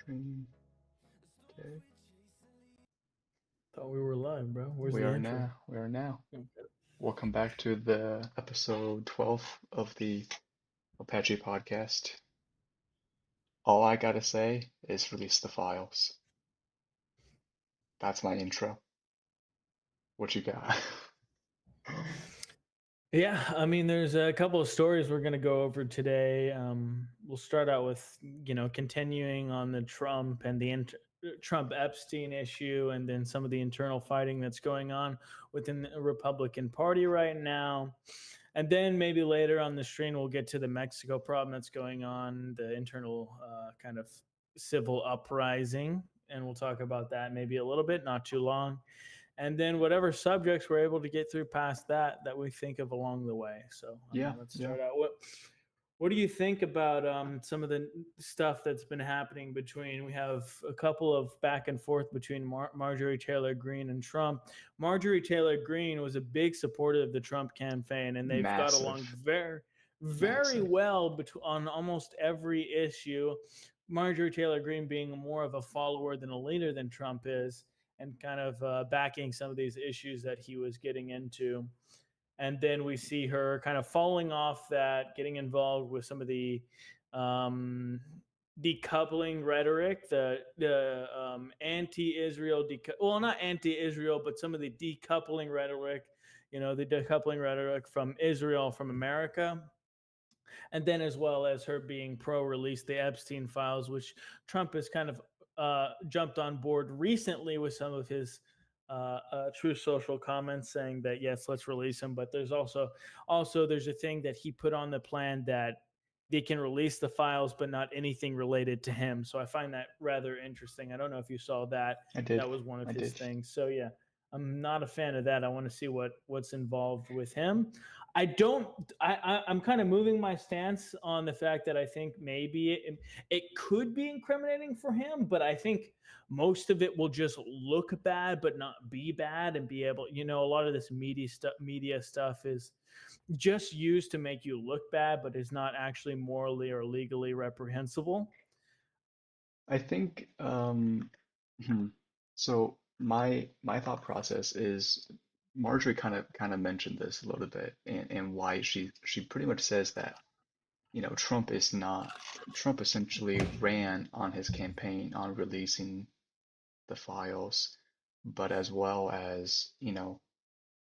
Stream. Okay. Thought we were live, bro. Where's We the are intro? now. We are now. Okay. Welcome back to the episode 12 of the Apache podcast. All I gotta say is release the files. That's my intro. What you got? Yeah, I mean, there's a couple of stories we're going to go over today. We'll start out with, continuing on the Trump and the Trump Epstein issue, and then some of the internal fighting that's going on within the Republican Party right now. And then maybe later on the stream, we'll get to the Mexico problem that's going on, the internal kind of civil uprising. And we'll talk about that maybe a little bit, not too long, and then whatever subjects we're able to get through past that we think of along the way. So I mean, Yeah, let's yeah. start out. What do you think about some of the stuff that's been happening between? We have a couple of back and forth between Marjorie Taylor Greene and Trump. Marjorie Taylor Greene was a big supporter of the Trump campaign, and they've got along Massive. very Massive. well on almost every issue. Marjorie Taylor Greene being more of a follower than a leader than Trump is, and kind of backing some of these issues that he was getting into. And then we see her kind of falling off that, getting involved with some of the um, decoupling rhetoric, the anti-Israel, well, not anti-Israel, but some of the decoupling rhetoric, the decoupling rhetoric from Israel, from America, and then as well as her being pro-release the Epstein files, which Trump has kind of jumped on board recently with some of his true social comments saying that yes, let's release him. But there's also there's a thing that he put on the plan that they can release the files, but not anything related to him. So I find that rather interesting. I don't know if you saw that. I did. That was one of I his did. things. So yeah, I'm not a fan of that. I want to see what's involved with him. I don't. I'm kind of moving my stance on the fact that I think maybe it could be incriminating for him, but I think most of it will just look bad, but not be bad, and be able. A lot of this media stuff is just used to make you look bad, but is not actually morally or legally reprehensible. I think hmm. So my thought process is Marjorie kind of mentioned this a little bit and why she pretty much says that Trump is not, Trump essentially ran on his campaign on releasing the files, but as well as,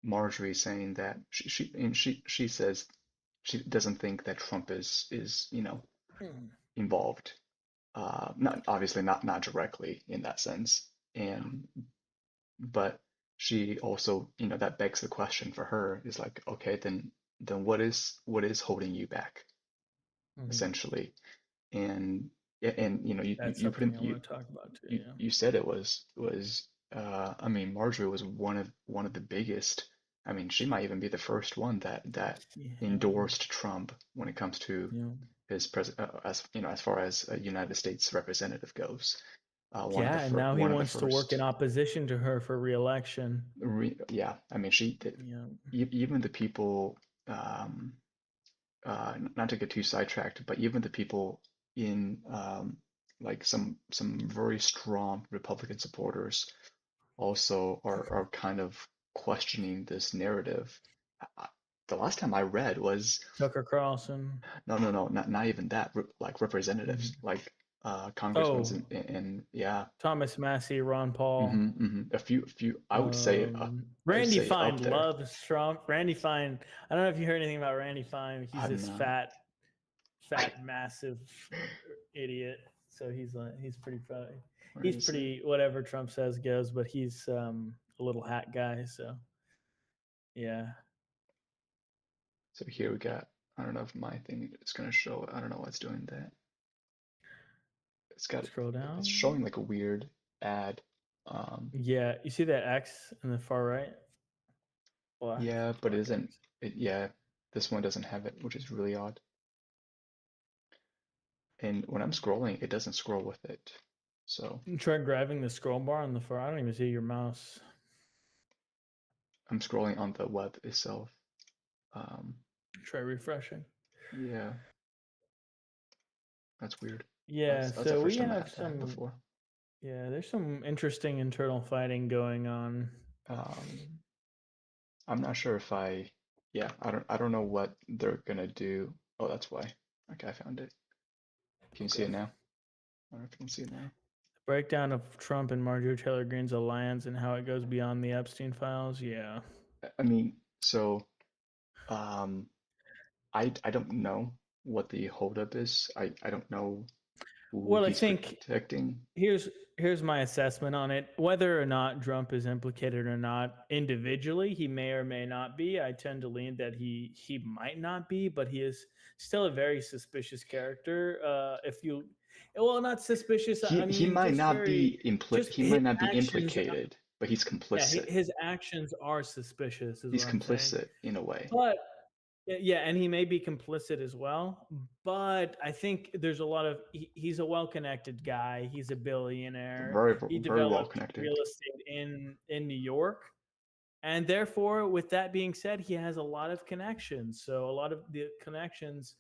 Marjorie saying that she says she doesn't think that Trump is, Hmm. involved. Not obviously not directly in that sense. And but she also, that begs the question for her is like, okay, then what is holding you back, Mhm. essentially? And yeah, and That's you something pretty I you want to talk about too. you Yeah. you said it was I mean Marjorie was one of the biggest. I mean she might even be the first one that Yeah. endorsed Trump when it comes to Yeah. his as as far as a United States representative goes. One of the Yeah, and now he one of the wants to work in first. opposition to her for reelection. Yeah, I mean she did. Yeah. Even the people, um, not to get too sidetracked, but even the people in like some very strong Republican supporters also are kind of questioning this narrative. I- The last time I read was Tucker Carlson. no, not even that. Like representatives, Mhm. like congressmen Oh, and yeah, Thomas Massey, Ron Paul. a few. I would say I would Randy say Fine up there. loves Trump. Randy Fine. I don't know if you heard anything about Randy Fine. I He's have this not. fat, massive idiot. So he's pretty funny. Where He's is it? pretty whatever Trump says goes, but he's a little hat guy. So yeah, So here we got, I don't know if my thing is going to show it. I don't know why it's doing that. It's got, scroll it's down. showing like a weird ad. Um, Yeah, you see that X in the far right? Black, yeah, but it black isn't, X. yeah, this one doesn't have it, which is really odd. And when I'm scrolling, it doesn't scroll with it. So Try grabbing the scroll bar on the far. I don't even see your mouse. I'm scrolling on the web itself. Um, Try refreshing. yeah, That's weird. Yeah, That's the so first we time I have had that some, before. yeah, there's some interesting internal fighting going on. Um, I'm not sure if yeah, I don't know what they're gonna do. Oh, that's why. Okay, I found it. Can you see Okay. it now? I don't know if you can see it now. Breakdown of Trump and Marjorie Taylor Greene's alliance and how it goes beyond the Epstein files. Yeah. I mean, so um, I don't know what the holdup is. I don't know who Well, I he's think protecting. here's here's my assessment on it. Whether or not Trump is implicated or not individually, he may or may not be. I tend to lean that he might not be, but he is still a very suspicious character. If you, well, not suspicious. I He mean, might just not very, be just he his might not be actions. implicated, but he's Yeah, complicit. his actions are suspicious, is He's what I'm saying. complicit in a way. But yeah, and he may be complicit as well. But I think there's a lot of he's a well-connected guy. He's a billionaire. He Very well developed connected. real estate in New York, and therefore, with that being said, he has a lot of connections. So a lot of the connections,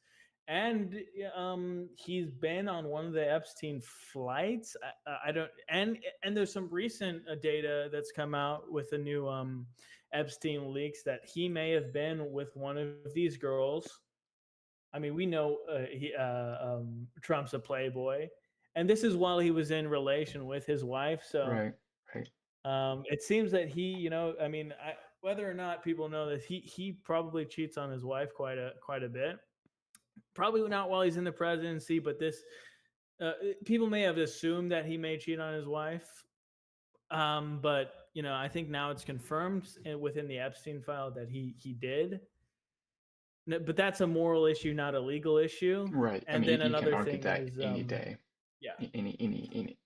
and he's been on one of the Epstein flights. I don't, and there's some recent data that's come out with the new Epstein leaks that he may have been with one of these girls. I mean, we know Trump's a playboy, and this is while he was in relation with his wife. So Right, right. it seems that I mean, whether or not people know this, he probably cheats on his wife quite a bit. Probably not while he's in the presidency, but this people may have assumed that he may cheat on his wife. But I think now it's confirmed within the Epstein file that he did. But that's a moral issue, not a legal issue. Right. I And mean, then you can another argue thing that is, any day. yeah, Any.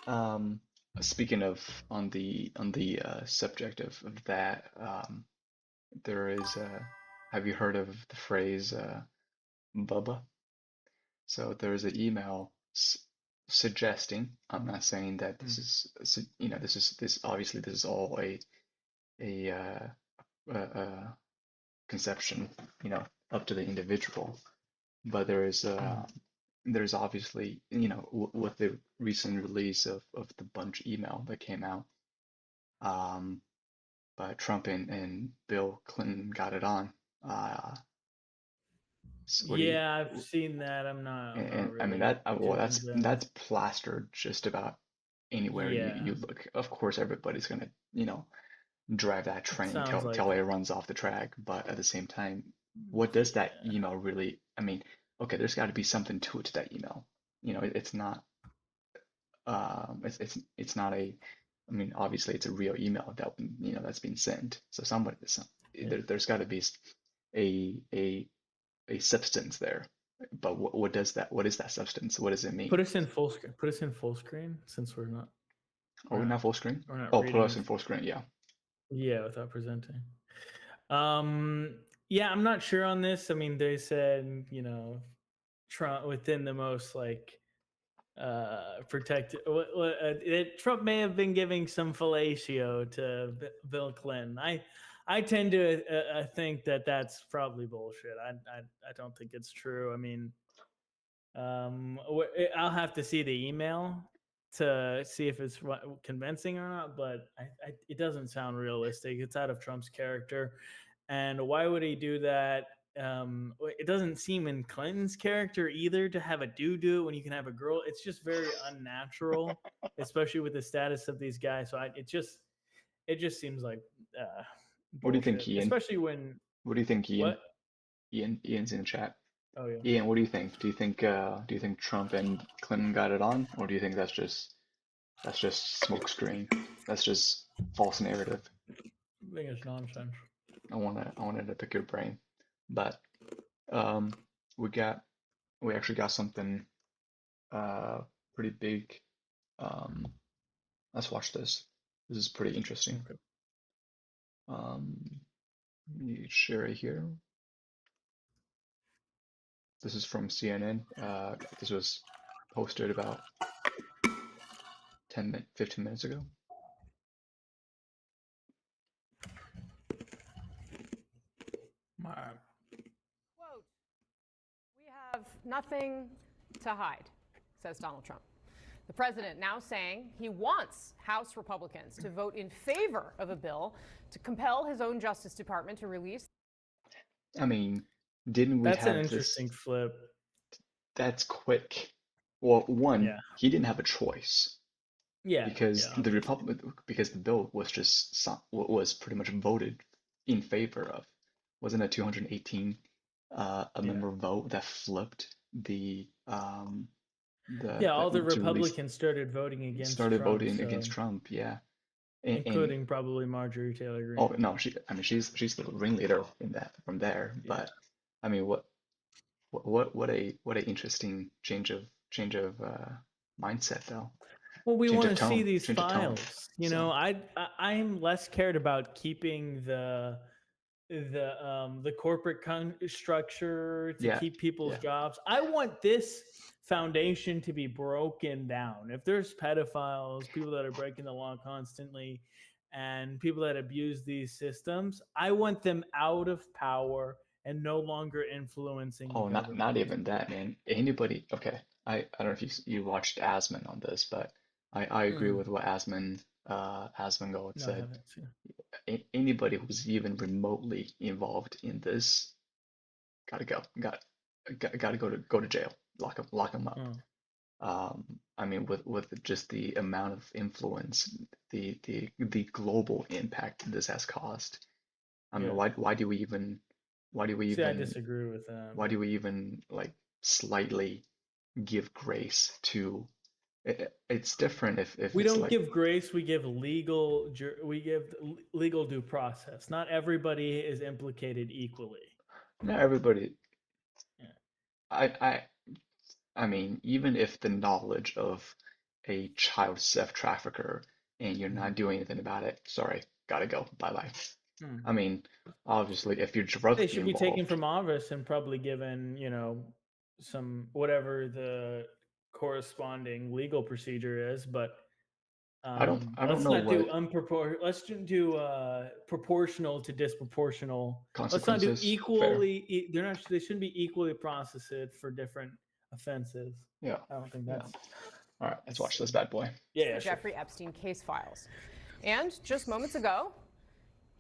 Um, Speaking of on the subject of that, there is have you heard of the phrase Bubba? So there's an email suggesting, I'm not saying that this mm, is, this obviously this is all a conception, up to the individual, but mm. there's obviously, with the recent release of the bunch email that came out, um, by Trump and Bill Clinton got it on. Uh, so what do you, Yeah, I've seen that. I'm not and I mean really that, well, too that's convinced. plastered just about anywhere Yeah, you look. Of course, everybody's gonna, drive that it train sounds like till it runs off the track. But at the same time, what does that yeah. email really? I mean, okay, there's got to be something to it to that email. It's not. It's not a. I mean, obviously, it's a real email that that's been sent. So Yeah. there's got to be a substance there. But what does that? What is that substance? What does it Put mean? us in full screen. Put us in full screen since Are we're we not not full screen? we're not Oh, put reading us this. in full screen. Yeah. Yeah, without presenting. Um, yeah, I'm not sure on this. I mean, they said Trump within the most like protected. Trump may have been giving some fellatio to Bill Clinton. I tend to think that that's probably bullshit. I don't think it's true. I mean, I'll have to see the email to see if it's convincing or not, but it doesn't sound realistic. It's out of Trump's character, and why would he do that? It doesn't seem in Clinton's character either to have a dude do it when you can have a girl. It's just very unnatural, especially with the status of these guys. So it just seems like uh, What do you think, bullshit, Ian? especially when What do you think, Ian? what? Ian's in the chat. Oh yeah. Ian, what do you think? Do you think Trump and Clinton got it on, or do you think that's just smoke screen? That's just false narrative. I think it's nonsense. I wanted to pick your brain, but um, we got we actually got something uh pretty big. Um, let's watch this. This is pretty interesting. Okay. Let me share it here. This is from CNN. This was posted about 15 minutes ago. All right. Quote, we have nothing to hide, says Donald Trump. The president now saying he wants House Republicans to vote in favor of a bill to compel his own Justice Department to release. I mean, didn't we That's an have this? interesting flip. That's quick. Well, one, Yeah. he didn't have a choice Yeah. because Yeah. the Republic, because the bill was just was pretty much voted in favor of. Wasn't a 218 a Yeah. member vote that flipped Yeah. All the to release Republicans started voting against started Trump, voting against so Trump, yeah. And including probably Marjorie Taylor oh Greene. no, I mean she's the ringleader in that from there. Yeah. But I mean what a interesting change of mindset though. Well, we Change want of to see tone, these change of tone. files. So I'm less cared about keeping the corporate structure to yeah, keep people's yeah. jobs. I want this foundation to be broken down. If there's pedophiles, people that are breaking the law constantly, and people that abuse these systems, I want them out of power and no longer influencing the Oh, not government. even that, man. Anybody, okay. I don't know if you watched Asman on this, but I agree Mm, with what Asmongold no, I said. haven't seen. Anybody who's even remotely involved in this gotta go. Gotta go to jail. Lock 'em up. Mm, I mean, with just the amount of influence, the global impact this has caused. I mean, yeah. why do we even why do we See, I even disagree with that, why but do we even like slightly give grace to it's different if we it's don't like give grace. We give we give legal due process. Not everybody is implicated equally. not everybody. Yeah. I I I mean, even if the knowledge of a child sex trafficker and you're not Mhm. doing anything about it, sorry, gotta go. Bye bye. Hmm. I mean, obviously, if you're They directly should be taken involved, from office and probably given, some whatever the corresponding legal procedure is. But I don't let's know not do what Let's do proportional to disproportional. Let's not do consequences. Fair. equally. They're not. They shouldn't be equally processed for different offenses. Yeah. I don't think Yeah. that's. All right, let's watch this bad boy. Yeah, The yeah, sure. Jeffrey Epstein case files. And just moments ago,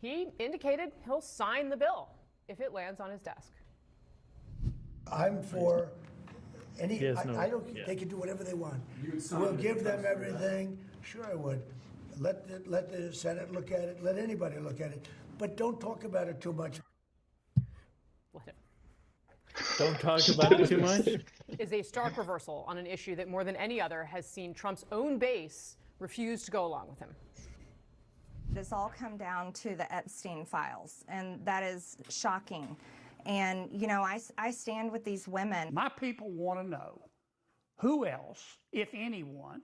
he indicated he'll sign the bill if it lands on his desk. I'm for any, He has no. I don't, Yeah. they can do whatever they want. We'll give them everything, sure I would. Let the Senate look at it, let anybody look at it, but don't talk about it too much. Let him. Don't talk She about did it too the much. same. Is a stark reversal on an issue that more than any other has seen Trump's own base refuse to go along with him. It's all come down to the Epstein files, and that is shocking. And, I stand with these women. My people want to know who else, if anyone,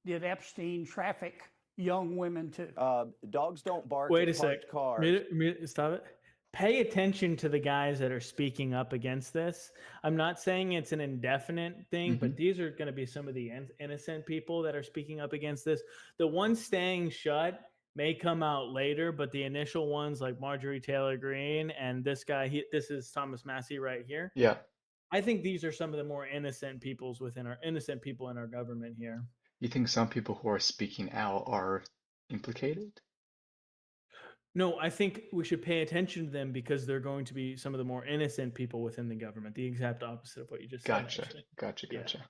did Epstein traffic young women to? Dogs don't bark Wait a at sec. parked cars. Stop it. Pay attention to the guys that are speaking up against this. I'm not saying it's an indefinite thing, Mm-hmm. but these are going to be some of the innocent people that are speaking up against this. The ones staying shut may come out later, but the initial ones like Marjorie Taylor Greene and this guy, this is Thomas Massey right here. Yeah. I think these are some of the more innocent people in our government here. You think some people who are speaking out are implicated? No, I think we should pay attention to them because they're going to be some of the more innocent people within the government. The exact opposite of what you just said, Gotcha. actually. Gotcha. Yeah. Gotcha.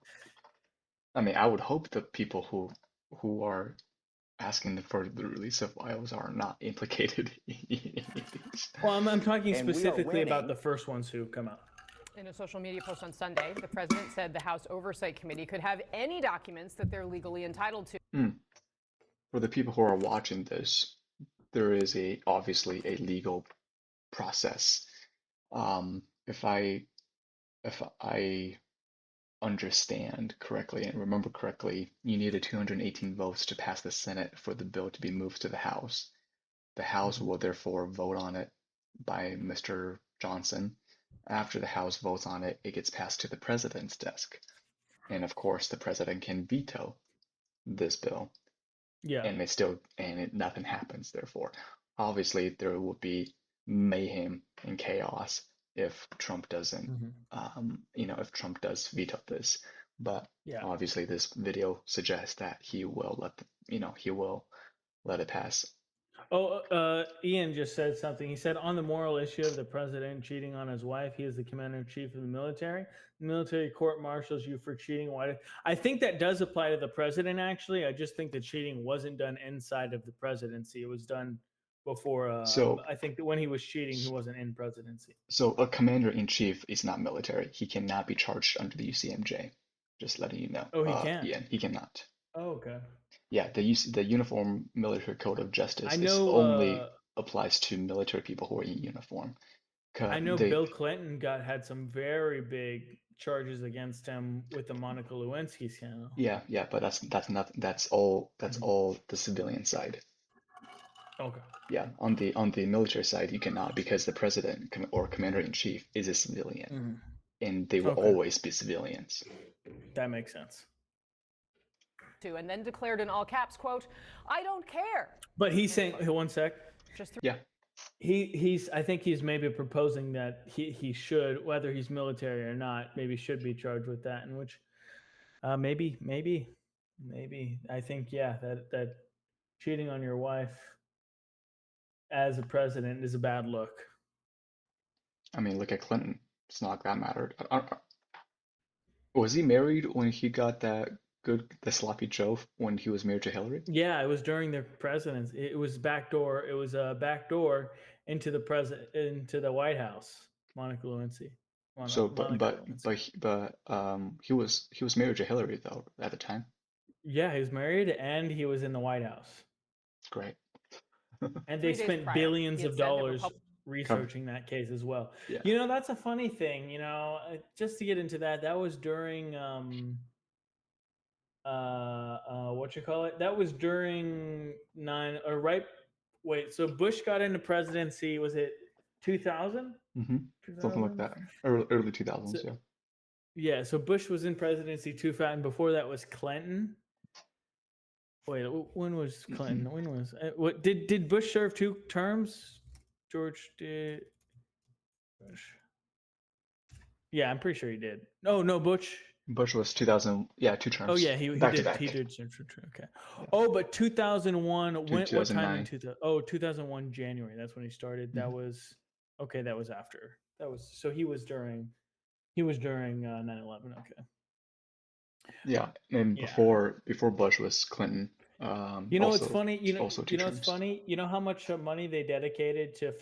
I mean, I would hope the people who are asking for the release of files are not implicated in these. Well, I'm talking And we are specifically about winning. the first ones who come out. In a social media post on Sunday, the president said the House Oversight Committee could have any documents that they're legally entitled to. For the people who are watching this, there is obviously a legal process. If I understand correctly and remember correctly, you needed 218 votes to pass the Senate for the bill to be moved to the House. The House will therefore vote on it by Mr. Johnson. After the House votes on it, it gets passed to the president's desk. And of course, the president can veto this bill. Yeah. And nothing happens, therefore. Obviously, there will be mayhem and chaos if Trump doesn't, if Trump does veto this. But Yeah. obviously, this video suggests that he will he will let it pass. Oh, Ian just said something. He said, on the moral issue of the president cheating on his wife, he is the commander in chief of the military. The military court martials you for cheating. Why? I think that does apply to the president, actually. I just think the cheating wasn't done inside of the presidency. It was done before. So, I think that when he was cheating, he wasn't in presidency. so a commander in chief is not military. He cannot be charged under the UCMJ. Just letting you know. Oh, he can. Ian, he cannot. Oh, okay. Yeah, the Uniform Military Code of Justice I is know. only applies to military people who are in uniform. I know They, Bill Clinton had some very big charges against him with the Monica Lewinsky scandal. yeah, but that's not that's all the civilian side. Okay. Yeah, on the military side, you cannot because the president or commander in chief is a civilian, and they will always be civilians. That makes sense. And then declared in all caps, quote, "I don't care." But he's saying, one sec. Yeah. I think he's maybe proposing that he should, whether he's military or not, maybe should be charged with that. In which, maybe. I think that cheating on your wife as a president is a bad look. I mean, look at Clinton. It's not like that mattered. Was he married when he got the sloppy Joe when he was married to Hillary? Yeah, it was during their presidency. It was backdoor. It was a backdoor into the White House. Monica Lewinsky. He was married to Hillary though at the time. Yeah, he was married and he was in the White House. Great. And they spent billions of dollars researching that case as well. Yeah. That's a funny thing. Just to get into that, that was during that was during so Bush got into presidency, was it 2000? Something like that. Early 2000s, yeah. Yeah, so Bush was in presidency 2000. Before that was Clinton. Wait, when was Clinton? When was what did Bush serve 2 terms? George did. Bush. Yeah, I'm pretty sure he did. No, Bush was 2000. Yeah, 2 terms. Oh yeah, he did. He did. Okay. Yeah. Oh, but 2001. What time in 2000? Oh, 2001 January. That's when he started. That was okay. That was after. That was so he was during 9/11. Okay. Yeah, and before Bush was Clinton. It's funny. Also 2 terms. It's funny. You know how much money they dedicated to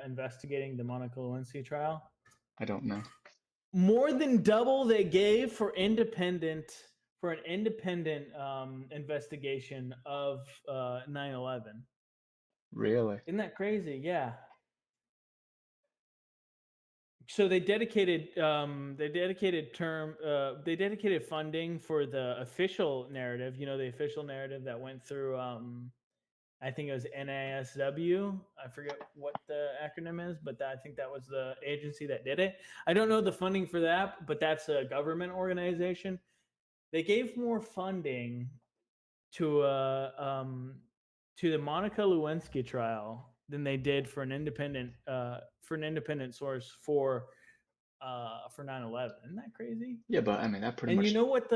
investigating the Monica Lewinsky trial? I don't know. More than double they gave for an independent investigation of 9/11. Really? Isn't that crazy? Yeah. So they dedicated funding for the official narrative. The official narrative that went through. I think it was NASW. I forget what the acronym is, but I think that was the agency that did it. I don't know the funding for that, but that's a government organization. They gave more funding to the Monica Lewinsky trial than they did for an independent source for 9/11. Isn't that crazy? Yeah, but I mean that pretty much. And you know what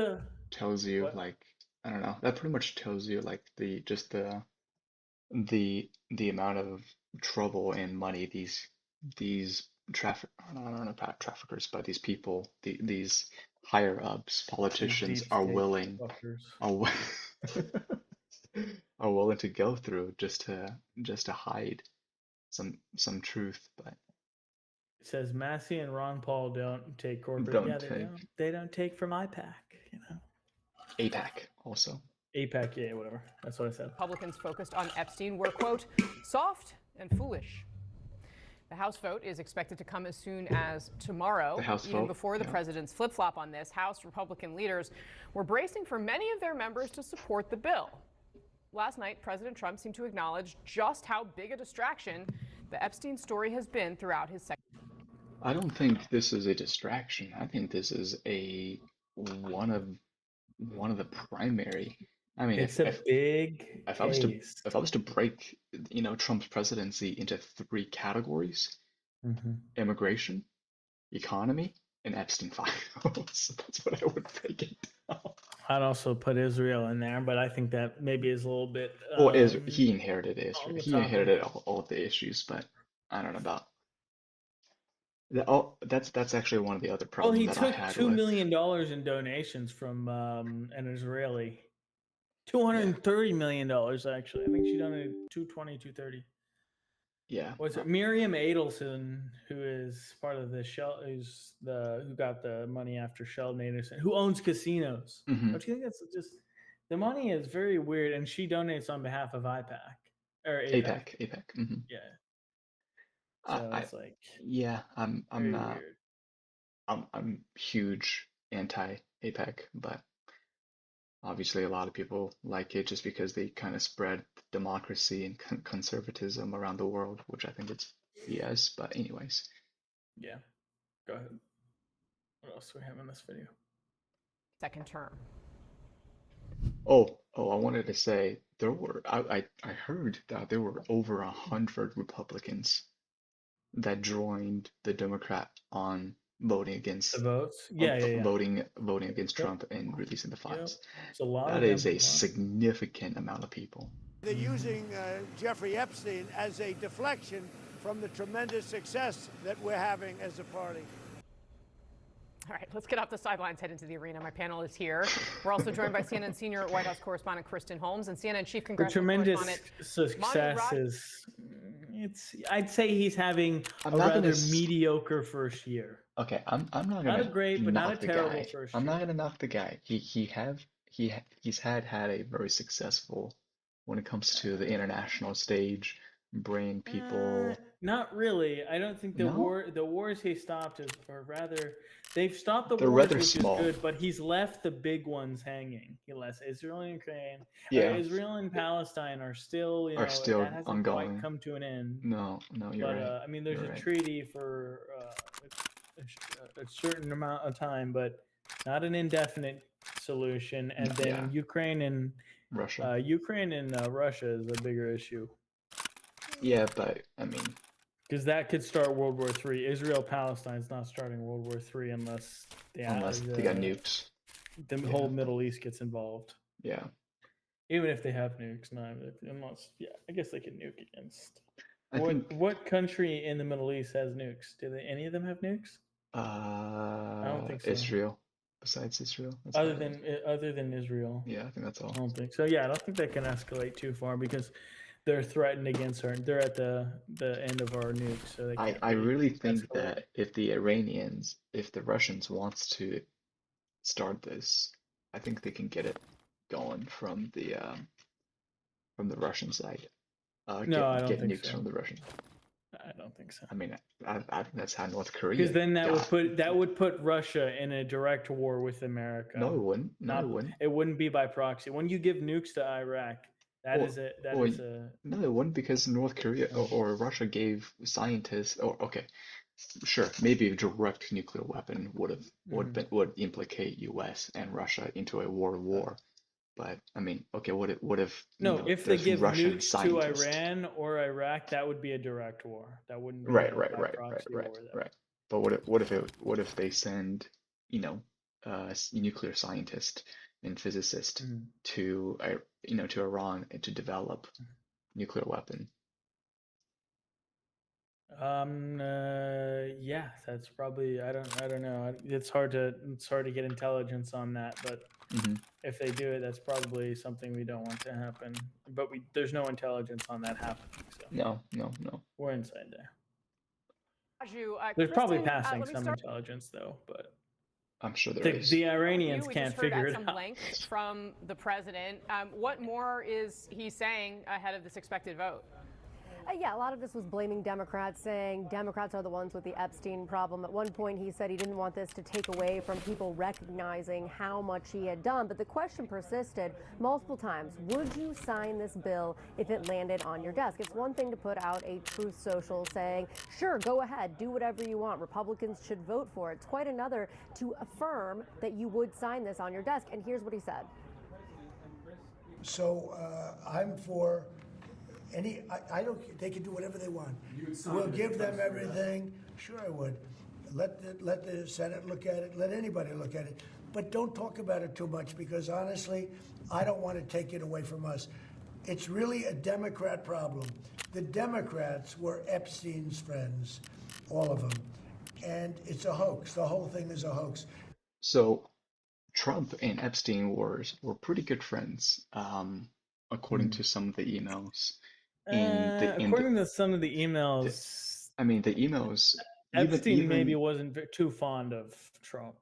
tells you what? Like I don't know. That pretty much tells you like the amount of trouble and money these I don't know traffickers, but these people, these higher ups, politicians are willing are willing to go through just to hide some truth. But it says Massey and Ron Paul don't take corporate. They don't take from IPAC. APAC also. APAC, yeah, whatever. That's what I said. Republicans focused on Epstein were, quote, soft and foolish. The House vote is expected to come as soon as tomorrow. Even before the president's flip-flop on this, House Republican leaders were bracing for many of their members to support the bill. Last night, President Trump seemed to acknowledge just how big a distraction the Epstein story has been throughout his second. I don't think this is a distraction. I think this is one of the primary. I mean, if I was to break, Trump's presidency into 3 categories: immigration, economy, in Epstein files. That's what I would break it down. I'd also put Israel in there, but I think that maybe is a little bit Well, Israel, he inherited on Israel. the He topic. inherited all of the issues, but I don't know about that's actually one of the other Well, problems he that I took had $2 with million in donations from an Israeli. yeah, $230 million actually. I think she donated 220, 230. yeah, What's it? Miriam Adelson, who is part of the Shell, who got the money after Sheldon Adelson, who owns casinos. hmm Don't you think that's just the money is very weird? And she donates on behalf of IPAC or APAC. APEC. Hmm. Yeah. I, So I it's like yeah, I'm very not weird. I'm huge anti APEC, but obviously a lot of people like it just because they kind of spread democracy and conservatism around the world, which I think it's BS. But anyways, Yeah. Go ahead. What else do we have in this video? Second term. I wanted to say there were I heard that there were over 100 Republicans that joined the Democrat on voting The against votes? Yeah, yeah, yeah. voting against Yep. Trump and releasing the Yep. files. It's a lot That of them is a combined. significant amount of people. They're using Jeffrey Epstein as a deflection from the tremendous success that we're having as a party. All right, let's get off the sidelines, head into the arena. My panel is here. We're also joined by CNN senior White House correspondent Kristen Holmes and CNN chief The congressional tremendous correspondent success is I'd say he's having I'm a not rather gonna mediocre first year. Okay, I'm not Not a gonna great, but not a knock the terrible guy. first I'm year. not gonna knock the guy. He's had a very successful when it comes to the international stage, bringing people. Not really. I don't think No, the wars he stopped are rather they've stopped the they're wars, rather which is small. good, but he's left the big ones hanging. He left Israel and Ukraine. Yeah, Israel and Palestine are still, are still that hasn't quite ongoing. come to an end. No, you're But right. I mean, there's You're a right. treaty for a certain amount of time, but not an indefinite solution. And then Yeah, Ukraine and Russia. Russia is a bigger issue Yeah, but I mean, because that could start World War III. Israel Palestine is not starting World War III unless unless they got nukes. the Yeah. whole Middle East gets involved. Yeah. Even if they have nukes, unless I guess they can nuke against. I think What country in the Middle East has nukes? Do any of them have nukes? I don't think so. Israel. Besides Israel, that's Other than Israel, yeah, I think that's all. I don't think so. Yeah, I don't think that can escalate too far because they're threatened against our. They're at the end of our nukes, so they can't. I really think escalate. that if the Russians wants to start this, I think they can get it going from the Russian side. No, I don't Get think nukes so. from the Russians. I don't think so. I mean, I think that's how North Korea Because then that got. would put Russia in a direct war with America. No, it wouldn't. No, it wouldn't. It wouldn't be by proxy. When you give nukes to Iraq, that is a. No, it wouldn't because North Korea or Russia gave scientists. Or okay, sure, maybe a direct nuclear weapon would implicate U.S. and Russia into a world war. But I mean, okay, what if if they there's give Russian nukes to scientists? Iran or Iraq, that would be a direct war. That wouldn't be Right, a by proxy war. right. But what if they send nuclear scientist and physicist to to Iran to develop nuclear weapon? Yeah, that's probably I don't know. It's hard to get intelligence on that, but if they do it, that's probably something we don't want to happen. But there's no intelligence on that happening. So No. we're inside there. Kristen, There's probably passing some intelligence though, but I'm sure there is. The Iranians we can't just heard figure at it some out. length from the president. What more is he saying ahead of this expected vote? Yeah, a lot of this was blaming Democrats, saying Democrats are the ones with the Epstein problem. At one point, he said he didn't want this to take away from people recognizing how much he had done. But the question persisted multiple times. Would you sign this bill if it landed on your desk? It's one thing to put out a truth social saying, sure, go ahead, do whatever you want. Republicans should vote for it. It's quite another to affirm that you would sign this on your desk. And here's what he said. So I'm for I don't. They can do whatever they want. We'll give them everything. Sure, I would. Let the Senate look at it. Let anybody look at it. But don't talk about it too much because honestly, I don't want to take it away from us. It's really a Democrat problem. The Democrats were Epstein's friends, all of them. And it's a hoax. The whole thing is a hoax. So Trump and Epstein were pretty good friends, according to some of the emails. According to some of the The emails, I mean, the emails, Epstein maybe wasn't too fond of Trump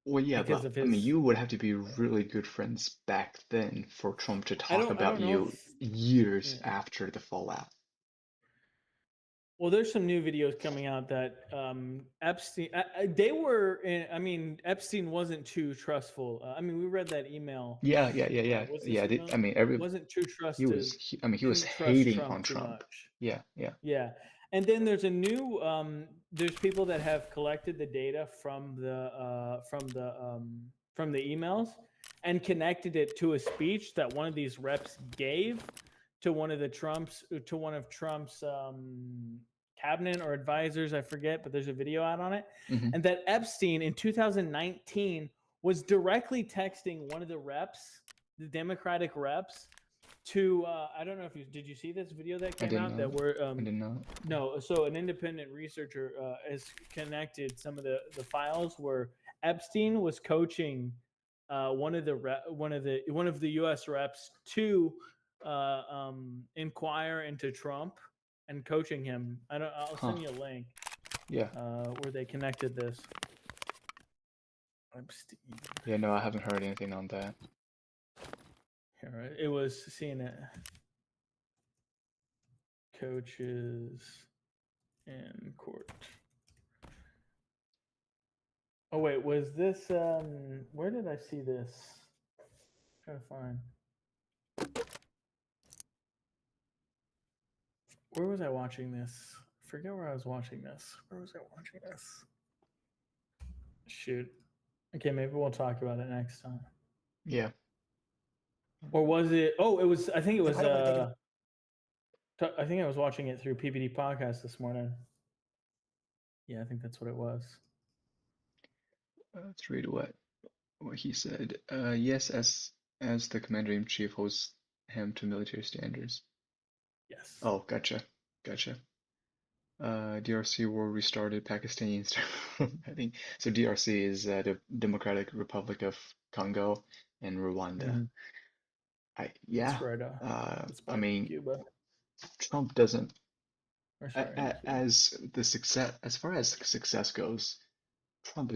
well, yeah, because but of I mean, his. you would have to be really good friends back then for Trump to I talk don't. I about don't know you if. years Yeah. after the fallout. Well, there's some new videos coming out that Epstein. They were. I mean, Epstein wasn't too trustful. I mean, we read that email. Yeah. What's this email? I mean, Wasn't too he was Didn't trust hating on Trump too Trump. much. Yeah. Yeah. And then there's a new there's people that have collected the data from the emails and connected it to a speech that one of these reps gave to one of Trump's cabinet or advisors, I forget, but there's a video out on it. Hmm. And that Epstein in 2019 was directly texting one of the reps, the Democratic reps, to I don't know if did you see this video that I came didn't out that know. were I didn't know. no, so an independent researcher has connected some of the files where Epstein was coaching one of the U.S. reps to inquire into Trump and coaching him. I'll Huh. send you a link. Yeah. Where they connected this. Epstein. Yeah. No, I haven't heard anything on that. Here, it was CNN. Coaches in court. Oh wait, was this where did I see this? I'm trying to find. Where was I watching this? I forget where I was watching this. Where was I watching this? Shoot. Okay, maybe we'll talk about it next time. Yeah. Or was it it was I think it was I think I was watching it through PPD podcast this morning. Yeah, I think that's what it was. Let's read what he said. Yes, as the commander-in-chief holds him to military standards. Yes. Oh, gotcha. DRC war restarted Pakistani. I think so. DRC is the Democratic Republic of Congo and Rwanda. That's right. I mean, Cuba. Trump doesn't. As Far as success goes, Trump.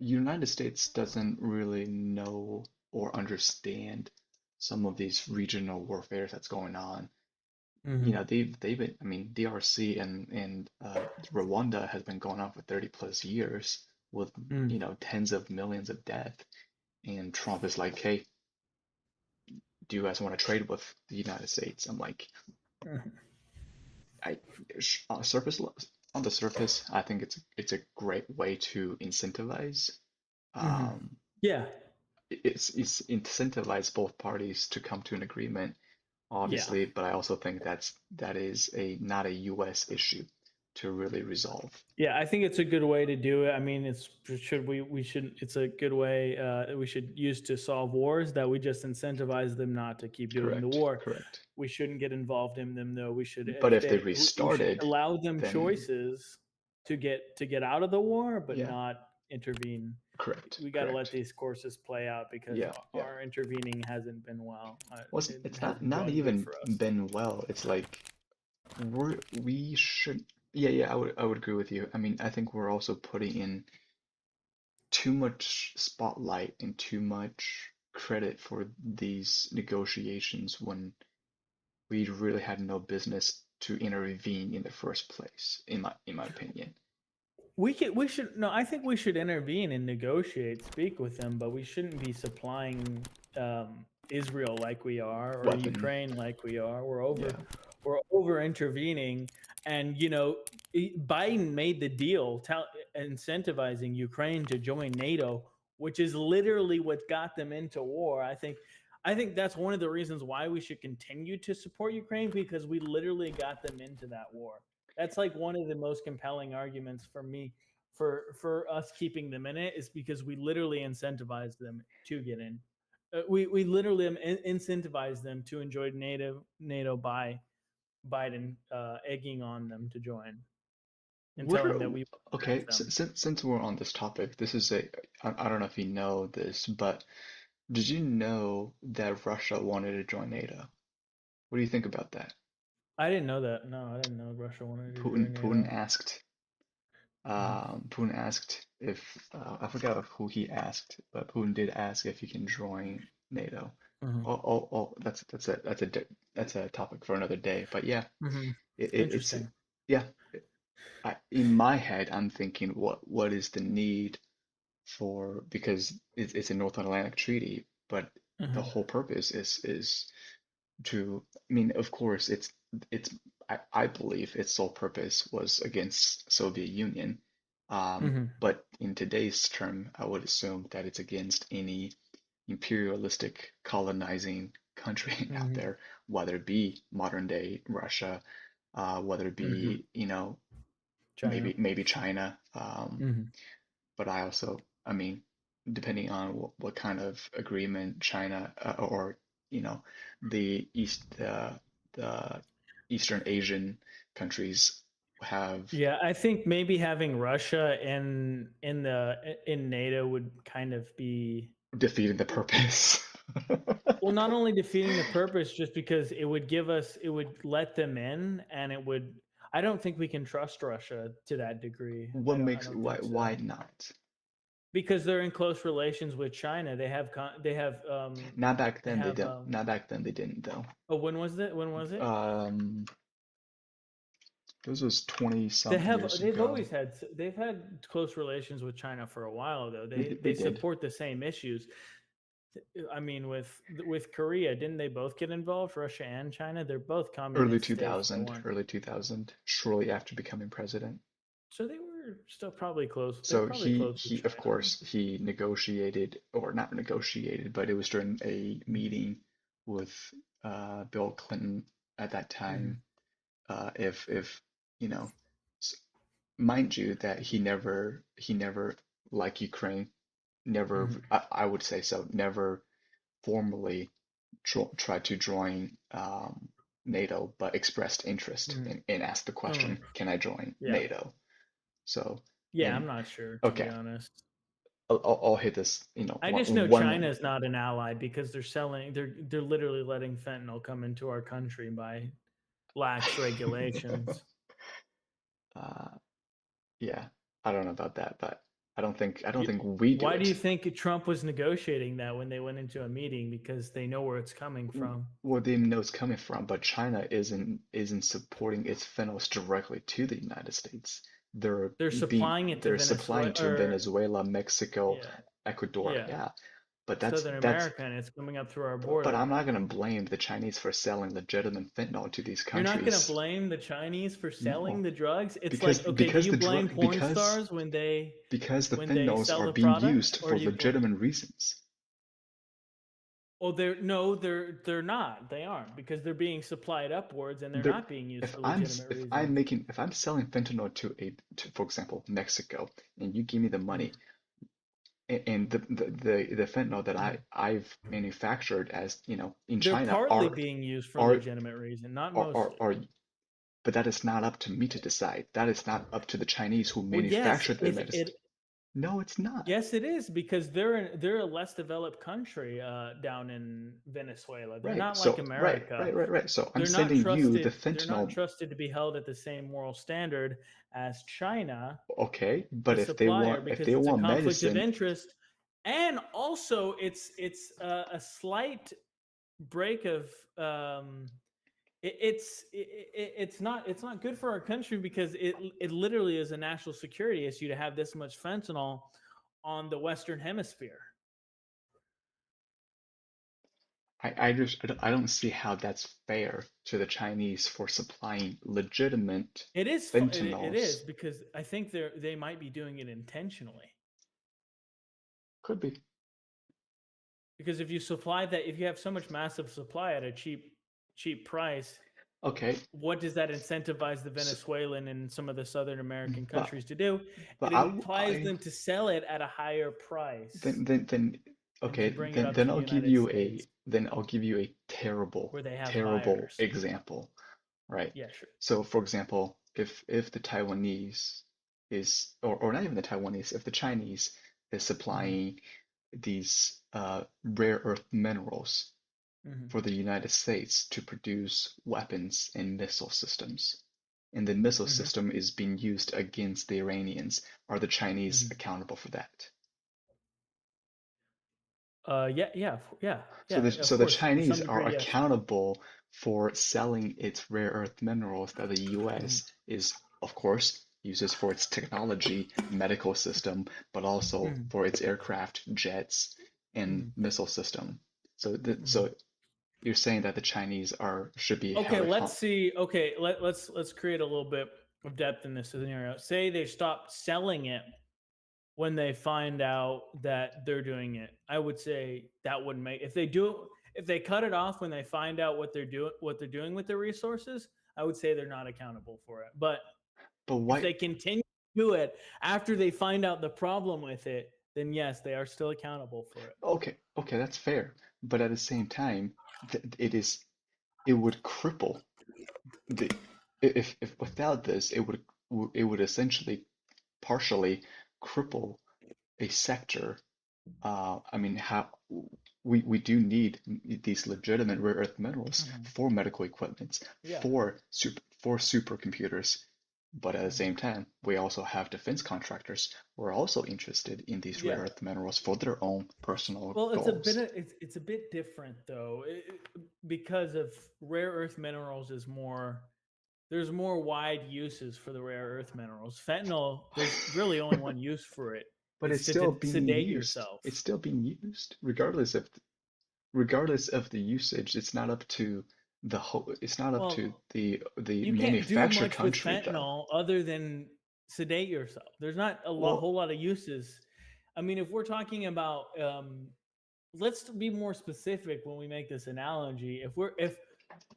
United States doesn't really know or understand some of these regional warfare that's going on. Mm-hmm. You know, they've been, I mean, DRC and Rwanda has been going on for 30 plus years with, you know, tens of millions of death. And Trump is like, hey, do you guys want to trade with the United States? I'm like, on the surface, I think it's a great way to incentivize. Yeah. It's incentivize both parties to come to an agreement, obviously, but I also think that is not a U.S. issue to really resolve. Yeah, I think it's a good way to do it. I mean, it's a good way that we should use to solve wars, that we just incentivize them not to keep doing the war. Correct. We shouldn't get involved in them though. We should But if they restarted, allow them choices to get out of the war, but not intervene. Correct. We got to let these courses play out because our intervening hasn't been well. It's not even been well. It's like we should. Yeah, I would agree with you. I mean, I think we're also putting in too much spotlight and too much credit for these negotiations when we really had no business to intervene in the first place, in my opinion. I think we should intervene and negotiate, speak with them, but we shouldn't be supplying Israel like we are, or Ukraine like we are. We're over intervening, and you know, Biden made the deal incentivizing Ukraine to join NATO, which is literally what got them into war. I think that's one of the reasons why we should continue to support Ukraine, because we literally got them into that war. That's like one of the most compelling arguments for me for us keeping them in it is because we literally incentivize them to get in. We literally incentivize them to enjoy NATO by Biden egging on them to join and What telling are, that we okay, them. since we're on this topic, this is I don't know if you know this, but did you know that Russia wanted to join NATO? What do you think about that? I didn't know that. No, I didn't know Russia wanted to Putin join Putin NATO. asked Mhm. Putin asked if I forgot who he asked, but Putin did ask if he can join NATO. Mhm. That's a topic for another day. But yeah, Mhm. it's Interesting. yeah. In my head, I'm thinking, what is the need for, because it's a North Atlantic Treaty, but the Mhm. whole purpose is to, I mean, of course, it's I believe its sole purpose was against Soviet Union. Mhm. But in today's term, I would assume that it's against any imperialistic colonizing country out Mhm. there, whether it be modern day Russia, whether it Mhm. be, you know, China. maybe China. Mhm. But I also, I mean, depending on what kind of agreement China or you know the Eastern Asian countries have, Yeah, I think maybe having Russia in NATO would kind of be defeating the purpose. well, not only defeating the purpose, just because it would let them in, and it would. I don't think we can trust Russia to that degree. What I makes don't think why so. not? Because they're in close relations with China. Not back they then they have don't. Not back then they didn't though. oh, when was it? When was it? Um, this was 20 some years ago. They've had close relations with China for a while though. They They did. support the same issues. I mean, with Korea, didn't they both get involved? Russia and China, they're both Early communist states that 2000, weren't. early 2000, shortly after becoming president. So they were still probably close. They're So probably close with of China. course he negotiated, or not negotiated, but it was during a meeting with Bill Clinton at that Mm-hmm. time. If you know, s- mind you that he never, like Ukraine, never, Mm-hmm. I would say so, never formally tried to join NATO, but expressed interest Mm-hmm. and asked the Mm-hmm. question, can I join Yeah, NATO? So, yeah. I'm and not sure, to be okay, honest. I'll hit this, I just know one. China's not an ally because they're selling. They're literally letting fentanyl come into our country by lax regulations. uh, yeah, I don't know about that, but I don't You, think we do why do you it. think Trump was negotiating that when they went into a meeting? Because they know where it's coming from. Well, they know it's coming from, but China isn't supporting its fentanyls directly to the United States. They're supplying it to They're Venezuela, supplying to or Venezuela, Mexico, yeah, Ecuador, yeah, yeah. But Southern America, and it's coming up through our but I'm border. not gonna blame the Chinese for selling legitimate fentanyl to these You're not going to countries. blame the Chinese for selling No, the drugs. It's because like, okay, do because you the blame drug porn stars because the when they fentanyls sell are the being product, used or for do you blame? legitimate reasons. Well, they're not. They aren't, because they're being supplied upwards and they're There, not being used for legitimate reasons. if I'm selling fentanyl for example, Mexico, and you give me the Mhm. money, and the fentanyl that Mhm. I've manufactured, as in They're China, partly being used for are legitimate reason, not are mostly. but that is not up to me to decide. That is not up to the Chinese who Well, yes, manufactured the medicine. No, it's not. yes, it is, because they're a less developed country down in Venezuela. They're Right. not like So, America. right. So I'm They're not sending you the trusted. They're not fentanyl. trusted to be held at the same moral standard as China, Okay, the but supplier, if because they it's a want conflict of medicine, interest, and also it's a slight break of it's not good for our country, because it literally is a national security issue to have this much fentanyl on the Western Hemisphere. I don't see how that's fair to the Chinese for supplying legitimate It fentanyls. is, because I think they might be doing it intentionally. Could be. Because if you have so much massive supply at a cheap price, Okay. What does that incentivize the Venezuelan and some of the Southern American But countries to do? but It implies them to sell it at a higher price then and okay, then bring it up then to the United States I'll give you a terrible where they have terrible buyers. example, right? Yeah, sure. So for example, if the Taiwanese is, or not even the Taiwanese, if the Chinese is supplying these rare earth minerals for the United States to produce weapons and missile systems, and the missile system is being used against the Iranians, are the Chinese accountable for that? Yeah. So Of the course, to Chinese some are degree, yes. accountable for selling its rare earth minerals that the US is, of course, uses for its technology, medical system, but also for its aircraft, jets, and missile system. So you're saying that the Chinese should be Okay, held let's accountable. see. Okay, let's create a little bit of depth in this scenario. Say they stop selling it when they find out that they're doing it. I would say that wouldn't make, if they cut it off when they find out what they're doing with their resources, I would say they're not accountable for it. But But if why? they continue to do it after they find out the problem with it, then yes, they are still accountable for it. Okay, that's fair. But at the same time, it would cripple the if without this, it would essentially partially cripple a sector. I mean, how we do need these legitimate rare earth minerals for medical equipment, Yeah. for supercomputers. But at the same time, we also have defense contractors who are also interested in these rare Yeah. earth minerals for their own personal Well, goals. it's a bit different though, because of rare earth minerals is more. There's more wide uses for the rare earth minerals. Fentanyl, there's really only one use for it. But It's it's to still being sedate used. yourself. It's still being used, regardless of the usage. It's not up to the whole. It's not up to Well, the you can't do manufacturer much with country though. fentanyl other than sedate yourself. There's not Well, whole lot of uses. I mean, if we're talking about, let's be more specific when we make this analogy. If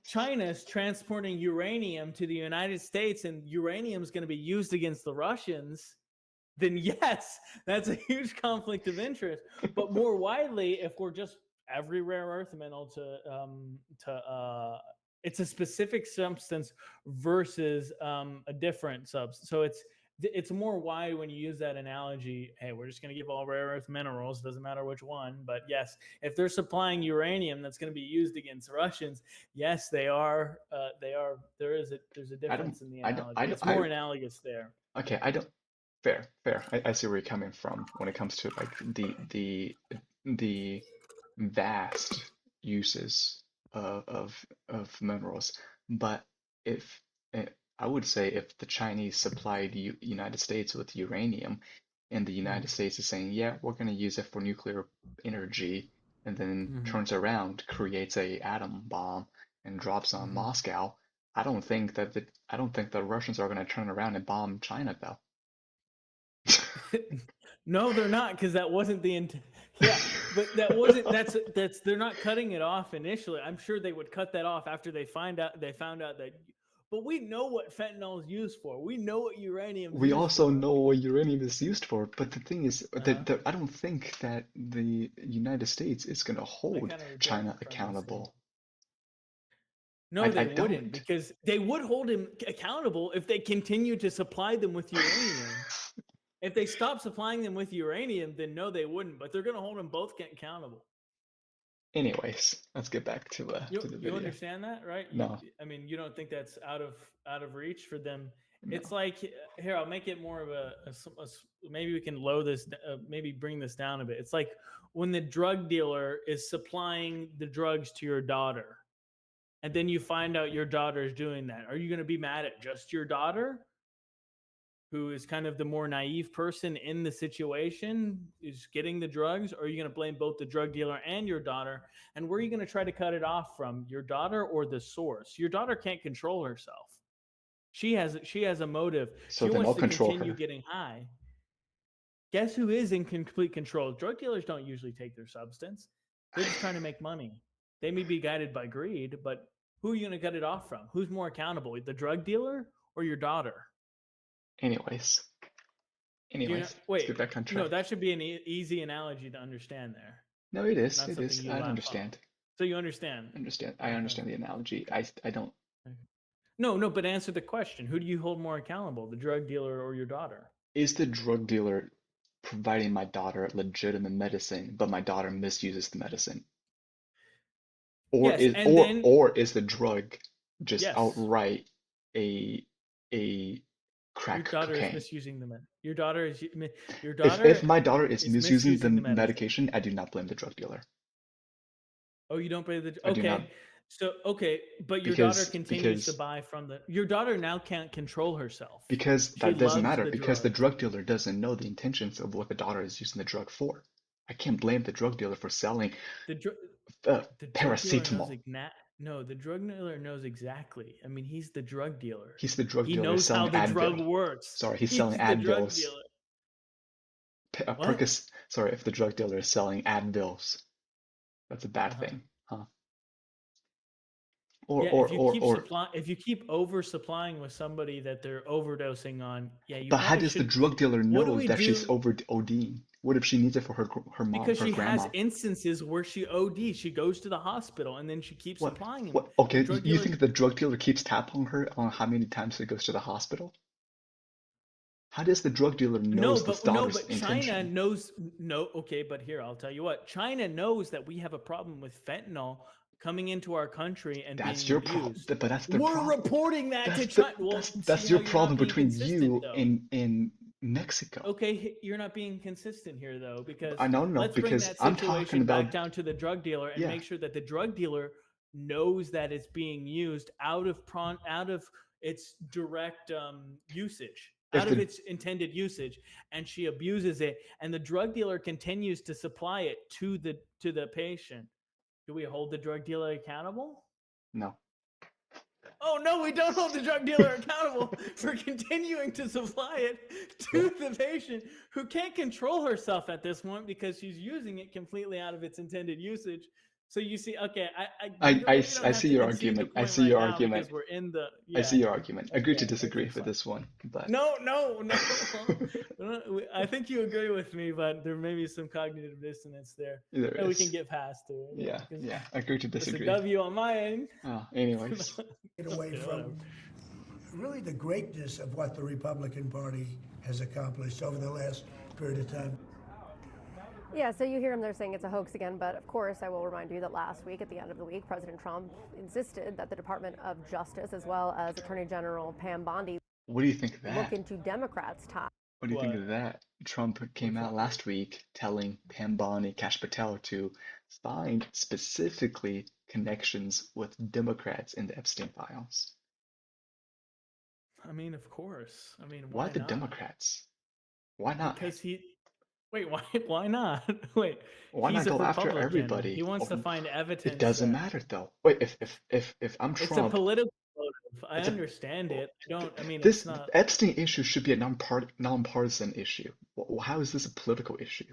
China's transporting uranium to the United States and uranium is going to be used against the Russians, then yes, that's a huge conflict of interest. But more widely, if we're just every rare earth mineral it's a specific substance versus a different substance. So it's more wide when you use that analogy. Hey, we're just going to give all rare earth minerals, doesn't matter which one. But yes, if they're supplying uranium that's going to be used against Russians, yes, they are. There's a I don't. difference in the I don't. analogy. I don't. It's more analogous there. Okay. I don't. Fair. I see where you're coming from when it comes to like the vast uses of minerals. But if I would say if the Chinese supplied the United States with uranium, and the United States is saying, yeah, we're going to use it for nuclear energy, and then turns around, creates a atom bomb, and drops on Moscow, I don't think the Russians are going to turn around and bomb China though. No, they're not, because that wasn't the intent. Yeah, but that wasn't. That's. They're not cutting it off initially. I'm sure they would cut that off after they found out that. But we know what fentanyl is used for. We know what uranium is We used also for. know what uranium is used for, but the thing is that I don't think that the United States is going to I hold kind of reject China the premise. accountable. No, I they wouldn't, don't. because they would hold him accountable if they continue to supply them with uranium. If they stop supplying them with uranium, then no, they wouldn't. But they're going to hold them both accountable. Anyways, let's get back to the You video. understand that, right? No, I mean, you don't think that's out of reach for them. no. It's like, here, I'll make it more of maybe we can low this, maybe bring this down a bit. It's like when the drug dealer is supplying the drugs to your daughter, and then you find out your daughter is doing that. Are you going to be mad at just your daughter, who is kind of the more naive person in the situation, is getting the drugs? Or are you going to blame both the drug dealer and your daughter? And where are you going to try to cut it off from? Your daughter or the source? Your daughter can't control herself. She has a motive. So She then wants I'll to control continue her. getting high. Guess who is in complete control? Drug dealers don't usually take their substance. They're just trying to make money. They may be guided by greed, but Who are you going to cut it off from? Who's more accountable, the drug dealer or your daughter? Anyways, let's wait, get back on track. no, that should be an easy analogy to understand there. No, it is. Not It something is. you I laugh understand. off. So you understand? I understand the analogy. I don't. No, but answer the question. Who do you hold more accountable, the drug dealer or your daughter? Is the drug dealer providing my daughter legitimate medicine, but my daughter misuses the medicine? Or Yes, is and then or is the drug just yes, outright a crack your daughter cocaine? is misusing the med. Your daughter is If my daughter is misusing the medicine. medication, I do not blame the drug dealer. Oh, you don't blame the I do not. okay. So okay, but your daughter continues to buy from the. Your daughter now can't control herself because She that doesn't loves matter the because the drug. drug dealer doesn't know the intentions of what the daughter is using the drug for. I can't blame the drug dealer for selling The drug dealer knows paracetamol. No, the drug dealer knows exactly. I mean, he's the drug dealer. He's the drug He dealer knows how selling the drug Advil. works. Sorry, he's He's selling the drug Advils. dealer. Percocet. Sorry, if the drug dealer is selling Advils, that's a bad thing, huh? If you keep oversupplying with somebody that they're overdosing on, yeah, you But how probably does the shouldn't. drug dealer What do know we that she's do? ODing? What if she needs it for her mom, Because her she grandma? has instances where she ODs. She goes to the hospital and then she keeps supplying him. What? Okay, you think the drug dealer keeps tab on her on how many times she goes to the hospital? How does the drug dealer know the daughter's intention? China knows. No, okay, but here I'll tell you what. China knows that we have a problem with fentanyl coming into our country and that's being your abused. problem. But that's the We're problem. reporting that to China. That's your problem between you and Mexico. Okay, you're not being consistent here though, because let's bring that situation back down to the drug dealer and make sure that the drug dealer knows that it's being used out of its direct usage, out of its intended usage, and she abuses it, and the drug dealer continues to supply it to the patient. Do we hold the drug dealer accountable? No. Oh no, we don't hold the drug dealer accountable for continuing to supply it to the patient who can't control herself at this point because she's using it completely out of its intended usage. So you see, okay, I see your argument. I see your argument. We're in the. I see your argument. Agree to disagree for this one, but no. I think you agree with me, but there may be some cognitive dissonance there that we can get past it. Yeah. Agree to disagree. It's a W on my end. Anyways. Get away from really the greatness of what the Republican Party has accomplished over the last period of time. Yeah, so you hear him there saying it's a hoax again, but of course I will remind you that last week, at the end of the week, President Trump insisted that the Department of Justice, as well as Attorney General Pam Bondi, what do you think of that? Look into Democrats' top. What do you think of that? Trump came out last week telling Pam Bondi, Kash Patel to find specifically connections with Democrats in the Epstein files. I mean, of course. I mean, why the Democrats? Why not? Because wait, why not? Wait, why not go after everybody? He wants to find evidence. It doesn't matter though. Wait, if I'm Trump, it's a political motive. I understand it. I mean, this it's not. Epstein issue should be a nonpartisan issue. How is this a political issue?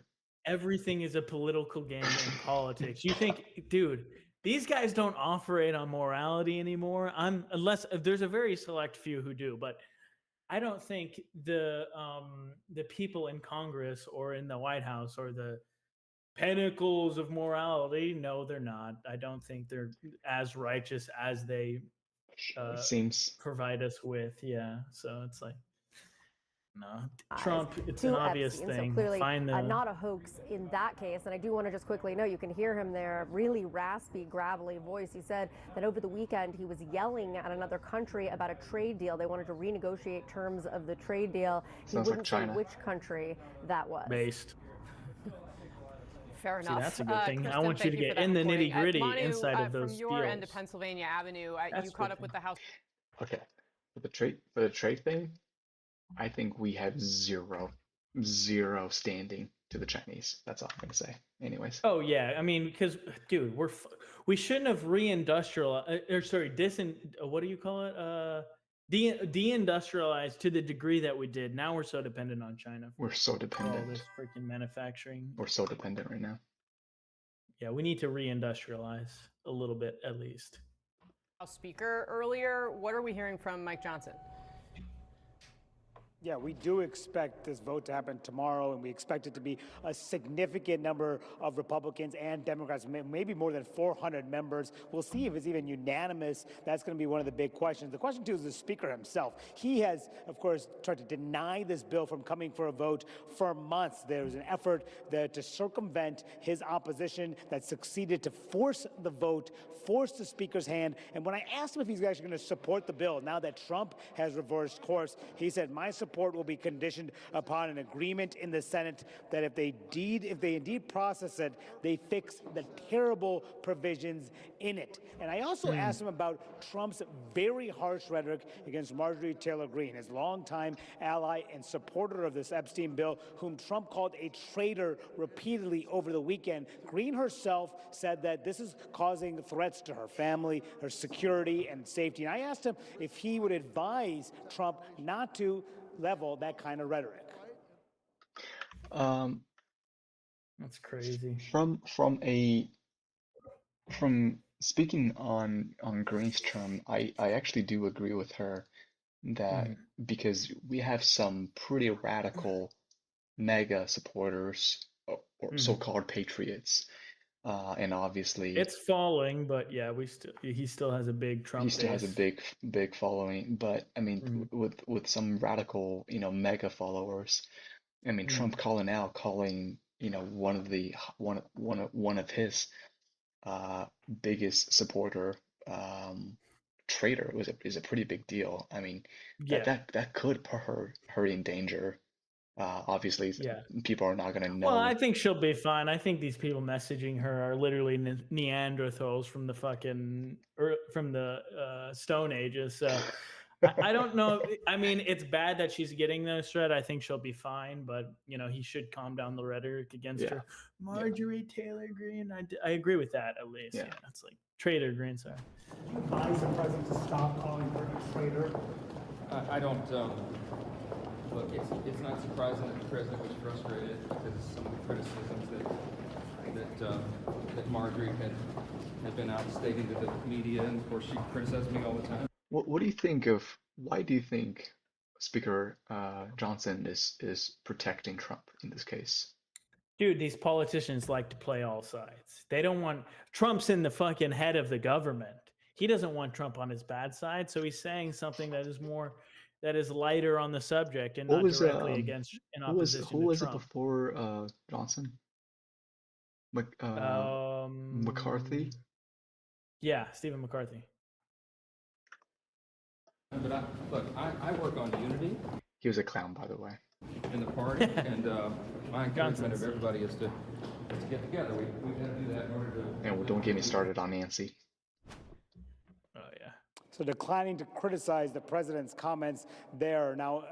Everything is a political game in politics. You think, dude, these guys don't operate on morality anymore. Unless there's a very select few who do, but I don't think the people in Congress or in the White House or the pinnacles of morality. No, they're not. I don't think they're as righteous as they seems provide us with. Yeah, so it's like. No, Trump, it's an obvious thing. So clearly not a hoax in that case. And I do want to just quickly note, you can hear him there, really raspy, gravelly voice. He said that over the weekend he was yelling at another country about a trade deal. They wanted to renegotiate terms of the trade deal. He wouldn't say which country that was. Based. Fair enough. See, that's a good thing. Kristen, I want you to get in the nitty-gritty inside of those from your deals. end of Pennsylvania Avenue, you caught up with the House. Okay, for the trade thing, I think we have zero standing to the Chinese. That's all I'm gonna say. Anyways. Oh yeah, I mean, because dude, we shouldn't have reindustrialized, what do you call it? Deindustrialized to the degree that we did. Now we're so dependent on China. We're so dependent. All this freaking manufacturing. We're so dependent right now. Yeah, we need to reindustrialize a little bit at least. Speaker earlier. What are we hearing from Mike Johnson? Yeah, we do expect this vote to happen tomorrow, and we expect it to be a significant number of Republicans and Democrats, maybe more than 400 members. We'll see if it's even unanimous. That's going to be one of the big questions. The question, too, is the Speaker himself. He has, of course, tried to deny this bill from coming for a vote for months. There was an effort to circumvent his opposition that succeeded to force the vote, force the Speaker's hand. And when I asked him if he's actually going to support the bill, now that Trump has reversed course, he said, my support will be conditioned upon an agreement in the Senate that if they indeed process it, they fix the terrible provisions in it. And I also asked him about Trump's very harsh rhetoric against Marjorie Taylor Greene, his longtime ally and supporter of this Epstein bill, whom Trump called a traitor repeatedly over the weekend. Greene herself said that this is causing threats to her family, her security and safety. And I asked him if he would advise Trump not to level that kind of rhetoric. That's crazy. From speaking on Green's term, I actually do agree with her that because we have some pretty radical mega supporters or so-called patriots, and obviously it's falling, but yeah, he still has a big Trump base. He still has a big following, but I mean with some radical, mega followers. I mean Trump calling, one of his biggest supporter, Traitor is a pretty big deal. I mean that could put her in danger. Obviously, people are not going to know. Well, I think she'll be fine. I think these people messaging her are literally Neanderthals from the Stone Ages. So I don't know. I mean, it's bad that she's getting this threat. I think she'll be fine, but he should calm down the rhetoric against her. Marjorie Taylor Greene. I agree with that at least. Yeah, it's like Traitor Greene. Sorry. Do you advise the president to stop calling her a traitor? I don't. Look, it's not surprising that the president was frustrated because of some of the criticisms that Marjorie had been out stating to the media, and of course she criticized me all the time. What do you think why do you think Speaker Johnson is protecting Trump in this case? Dude, these politicians like to play all sides. They don't want Trump's in the fucking head of the government. He doesn't want Trump on his bad side, so he's saying something that is lighter on the subject and not directly against in opposition to Trump. Who was it before Johnson? McCarthy? Yeah, Stephen McCarthy. But I work on unity. He was a clown, by the way. In the party, and my encouragement of everybody is to get together. We've got to do that in order to. And don't get me started on Nancy. So declining to criticize the president's comments there. Now,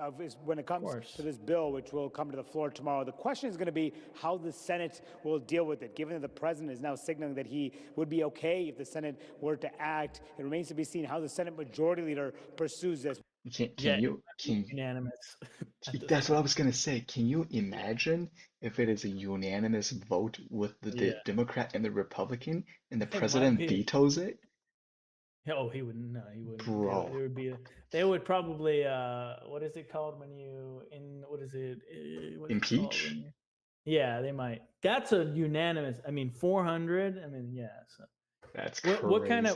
when it comes to this bill, which will come to the floor tomorrow, the question is going to be how the Senate will deal with it. Given that the president is now signaling that he would be okay if the Senate were to act, it remains to be seen how the Senate Majority Leader pursues this. Can you unanimous? That's what I was going to say. Can you imagine if it is a unanimous vote with the Democrat and the Republican, and the president vetoes it? Oh, he wouldn't. No, he wouldn't. Bro. There would be. They would probably. What is it called when you impeach? Yeah, they might. That's a unanimous. I mean, 400. I mean, yeah. So. That's crazy. What kind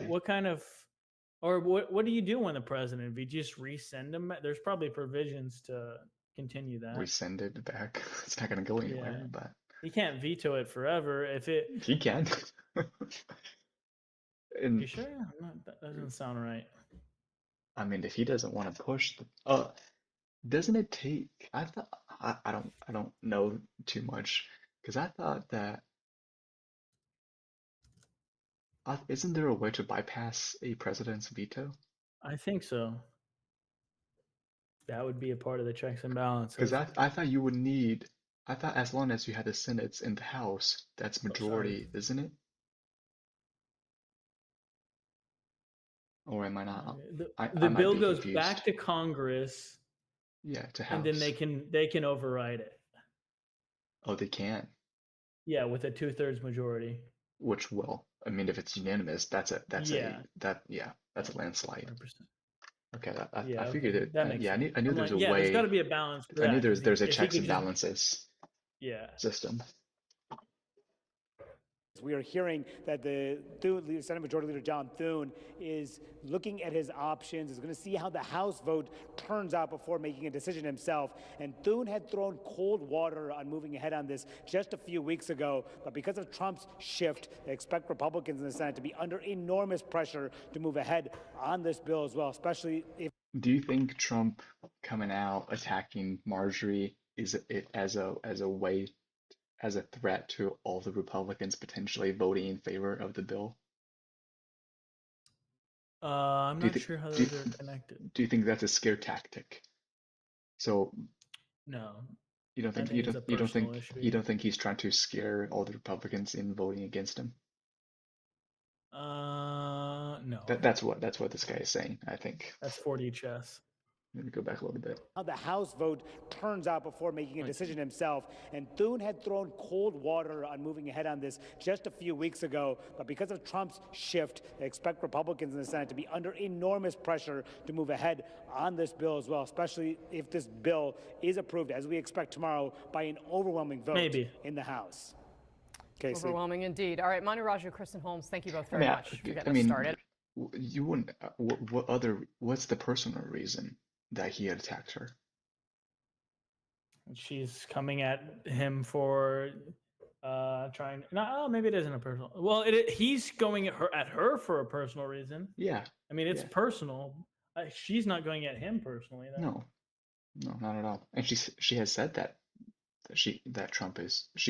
of, or what do you do when the president? If you just resend them, there's probably provisions to continue that. Resend it back. It's not going to go anywhere. But he can't veto it forever. If it. He can. You sure? That doesn't sound right. I mean, if he doesn't want to push doesn't it take? I don't know too much because I thought that isn't there a way to bypass a president's veto? I think so. That would be a part of the checks and balances. Because I thought you would need. I thought as long as you had the Senate in the House, that's majority, isn't it? Or am I not? The bill goes back to Congress. Yeah, to House. And then they can override it. Oh, they can. Yeah, with a 2/3 majority. Which will, I mean, if it's unanimous, yeah. That's a landslide. 100%. Okay, Yeah, I figured it. that makes Yeah, sense. I knew I'm there's like, a yeah, there's got to way. be a balance for I knew that because there's a if he checks could and just, balances yeah. system. We are hearing that the Senate Majority Leader John Thune is looking at his options, is going to see how the House vote turns out before making a decision himself. And Thune had thrown cold water on moving ahead on this just a few weeks ago. But because of Trump's shift, they expect Republicans in the Senate to be under enormous pressure to move ahead on this bill as well, especially if. Do you think Trump coming out attacking Marjorie is it as a way, as a threat to all the Republicans potentially voting in favor of the bill? I'm Do you not think sure how do you, those are connected. do you think that's a scare tactic? So No, you don't I think think it's a personal issue. you don't think he's trying to scare all the Republicans in voting against him? No. That's what this guy is saying, I think. That's 4D chess. Let me go back a little bit. How the House vote turns out before making a decision himself. And Thune had thrown cold water on moving ahead on this just a few weeks ago. But because of Trump's shift, they expect Republicans in the Senate to be under enormous pressure to move ahead on this bill as well, especially if this bill is approved, as we expect tomorrow, by an overwhelming vote in the House. Casey. Overwhelming indeed. All right, Manu Raju, Kristen Holmes, thank you both very much for getting us started. You wouldn't. What's the personal reason that he attacked her? She's coming at him for trying. No, maybe it isn't a personal. Well, he's going at her for a personal reason. Yeah. I mean, it's personal. She's not going at him personally, though. No, not at all. And she has said that she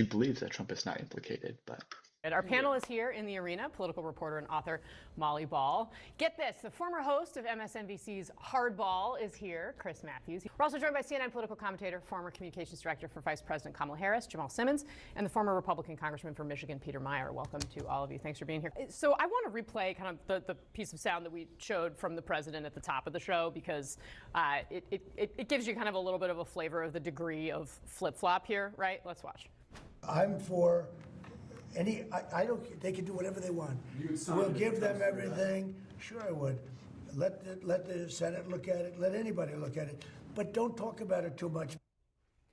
believes that Trump is not implicated, but. And our panel is here in the arena, political reporter and author Molly Ball. Get this, the former host of MSNBC's Hardball is here, Chris Matthews. We're also joined by CNN political commentator, former communications director for Vice President Kamala Harris, Jamal Simmons, and the former Republican congressman from Michigan, Peter Meyer. Welcome to all of you. Thanks for being here. So I want to replay kind of the piece of sound that we showed from the president at the top of the show because it gives you kind of a little bit of a flavor of the degree of flip-flop here, right? Let's watch. I'm for I don't. They can do whatever they want. We'll give them everything. Sure, I would. Let the Senate look at it. Let anybody look at it. But don't talk about it too much.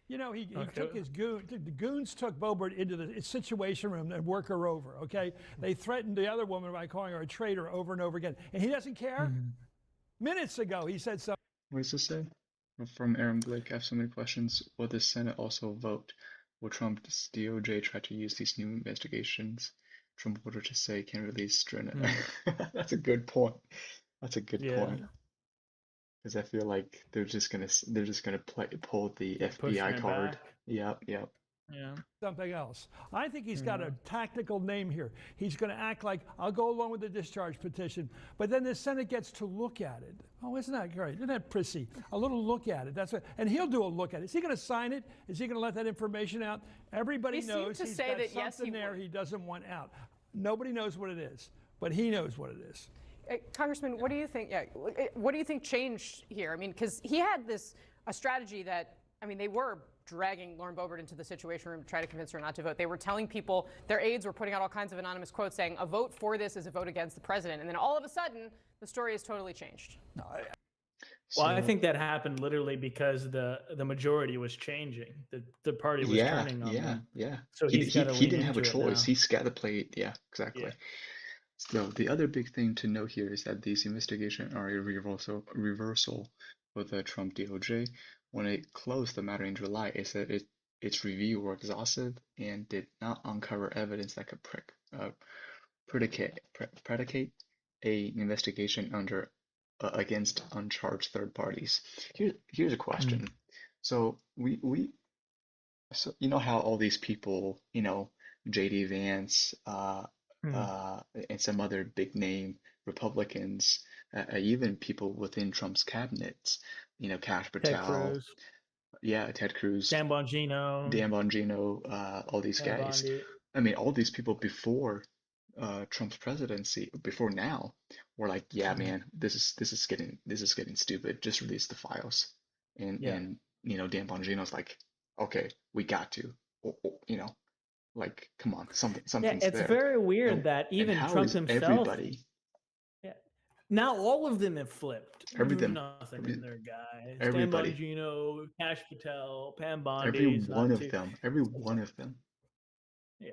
You know, he took his the goons took Boebert into the Situation Room and work her over. Okay, they threatened the other woman by calling her a traitor over and over again, and he doesn't care. Minutes ago, he said something. What does this say? From Aaron Blake, I have so many questions. Will the Senate also vote? Will Trump's DOJ try to use these new investigations? Trump voted to say can release That's a good point. That's a good point. Because I feel like they're just gonna pull the FBI card. Yep. Yeah. Something else. I think he's got a tactical name here. He's going to act like, I'll go along with the discharge petition, but then the Senate gets to look at it. Oh, isn't that great? Isn't that prissy? A little look at it. That's what, and he'll do a look at it. Is he going to sign it? Is he going to let that information out? Everybody knows he's got something there he doesn't want out. Nobody knows what it is, but he knows what it is. Congressman, what do you think? Yeah, what do you think changed here? I mean, because he had a strategy that, I mean, they were dragging Lauren Boebert into the Situation Room to try to convince her not to vote. They were telling people, their aides were putting out all kinds of anonymous quotes saying a vote for this is a vote against the president. And then all of a sudden, the story has totally changed. Well, I think that happened literally because the majority was changing. The party was turning on them. Yeah. So he didn't have a choice. He's got to play. Yeah, exactly. Yeah. So the other big thing to note here is that these investigations are a reversal for the Trump DOJ. When it closed the matter in July, it said its review were exhaustive and did not uncover evidence that could predicate a investigation against uncharged third parties. Here's a question. So so you know how all these people, JD Vance, and some other big name Republicans, even people within Trump's cabinets, Kash Patel, Ted Cruz, Dan Bongino, all these guys. Bondi. I mean, all these people before Trump's presidency, before now, were like, yeah, man, this is getting stupid. Just release the files. And Dan Bongino's like, okay, we got to, like, come on, something's it's there. very weird that even Trump himself. Everybody. Now all of them have flipped. Every There's them, nothing in their guys. Dan everybody, Bongino, Cash Patel, Pam every Bondi's one not of too. them, every one of them. Yeah.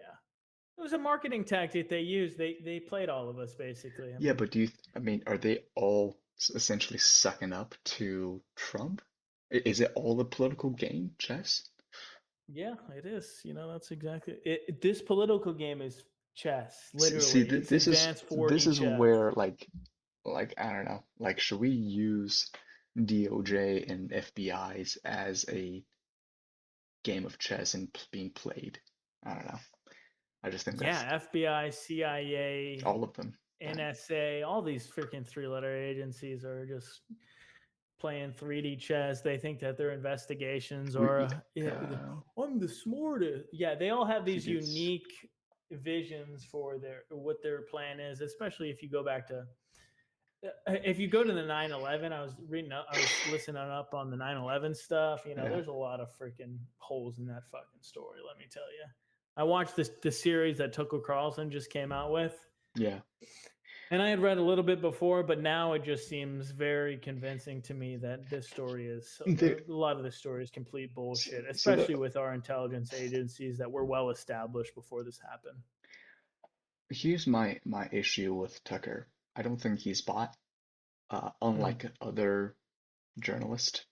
It was a marketing tactic they used. They played all of us basically. Yeah, but I mean, are they all essentially sucking up to Trump? Is it all a political game, chess? Yeah, it is. That's exactly it. This political game is chess. See, Literally, it's this is advanced 4D chess. where like I don't know, like should we use DOJ and FBI's as a game of chess and being played? I don't know. I just think that's Yeah, FBI, CIA, all of them. NSA, all these freaking three-letter agencies are just playing 3D chess. They think that their investigations are, I'm the smartest. Yeah, they all have these unique visions for what their plan is, especially if you go back to if you go to the 9/11. I was listening up on the 9/11 stuff. There's a lot of freaking holes in that fucking story, let me tell you. I watched the series that Tucker Carlson just came out with. Yeah. And I had read a little bit before, but now it just seems very convincing to me that this story is a lot of the story is complete bullshit, especially with our intelligence agencies that were well established before this happened. Here's my issue with Tucker. I don't think he's bought, unlike other journalists.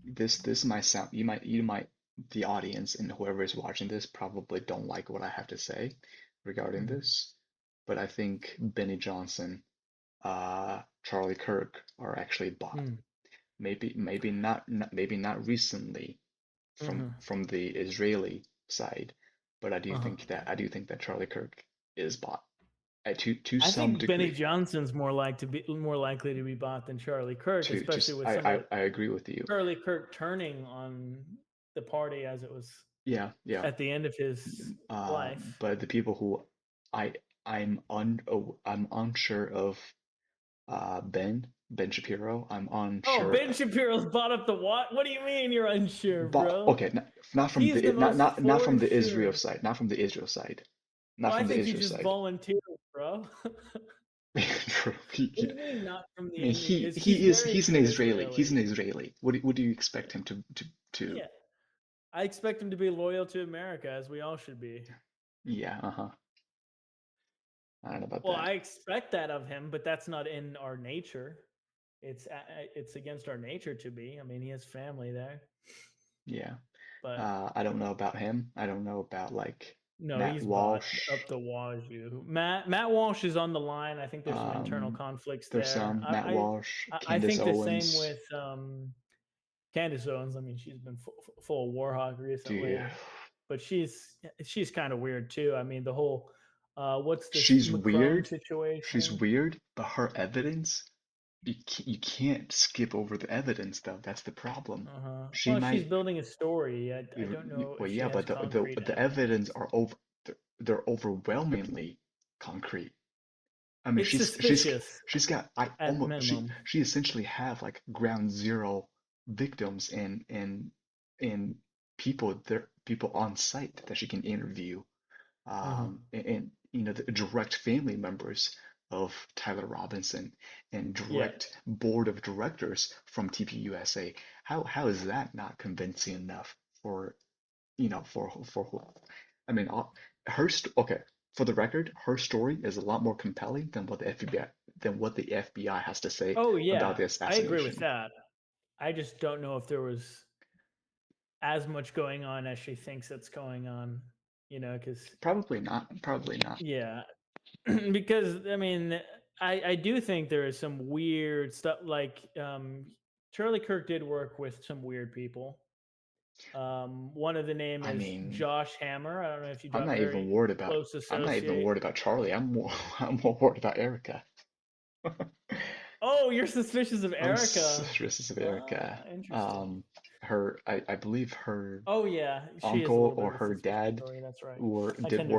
This might sound, you might the audience and whoever is watching this probably don't like what I have to say regarding this, but I think Benny Johnson, Charlie Kirk are actually bought. Maybe not recently from the Israeli side, but I do think that Charlie Kirk is bought. To I some think degree. Benny Johnson's more likely to be bought than Charlie Kirk, especially with some I agree with you. Charlie Kirk turning on the party as it was at the end of his life. But the people who I'm unsure of Ben Shapiro. I'm unsure. Oh, Ben Shapiro's bought up the what? What do you mean you're unsure, bro? Okay, not from the not from the Israel side. Not from the Israel side. I think he just volunteered, bro. True. What do you mean not from the he's an Israeli. He's an Israeli. What do you expect him to? Yeah, I expect him to be loyal to America, as we all should be. Yeah. I don't know about that. Well, I expect that of him, but that's not in our nature. It's against our nature to be. I mean, he has family there. Yeah. But I don't know about him. I don't know about like no, Matt he's Walsh. Up the wazoo. Matt Walsh is on the line. I think there's some internal conflicts there. There's some Matt Walsh. I think Owens. the same with Candace Owens. I mean, she's been full of Warhawk recently. Dude. But she's kind of weird too. I mean, the whole what's the she's Macron weird situation? She's weird, but her evidence, you can't skip over the evidence though. That's the problem. She's building a story. I don't know. Well, yeah, but the evidence are they're overwhelmingly concrete. I mean, she's got she essentially have like ground zero victims and people on site that she can interview, and the direct family members of Tyler Robinson and direct board of directors from TPUSA. How is that not convincing enough for I mean, okay, for the record, her story is a lot more compelling than what the FBI has to say about the assassination. I agree with that. I just don't know if there was as much going on as she thinks it's going on, because probably not. Yeah, because I mean, I do think there is some weird stuff. Like Charlie Kirk did work with some weird people. One of the name is Josh Hammer. I don't know if you. I'm not even worried about Charlie. I'm more worried about Erica. Oh, you're suspicious of Erica. I'm suspicious of Erica. Interesting. I believe her. Oh yeah, uncle or her dad. That's right. Did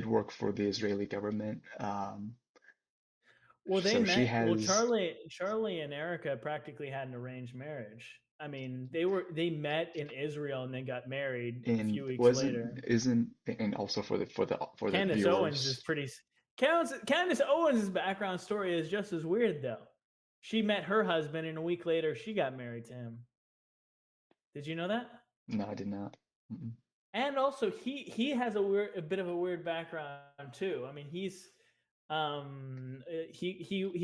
work for the Israeli government. Well, they met. Well, Charlie and Erica practically had an arranged marriage. I mean, they met in Israel and then got married a few weeks later. And also for the Candace viewers, Owens is Candace Owens' background story is just as weird, though. She met her husband, and a week later, she got married to him. Did you know that? No, I did not. Mm-mm. And also, he has a bit of a weird background too. I mean, he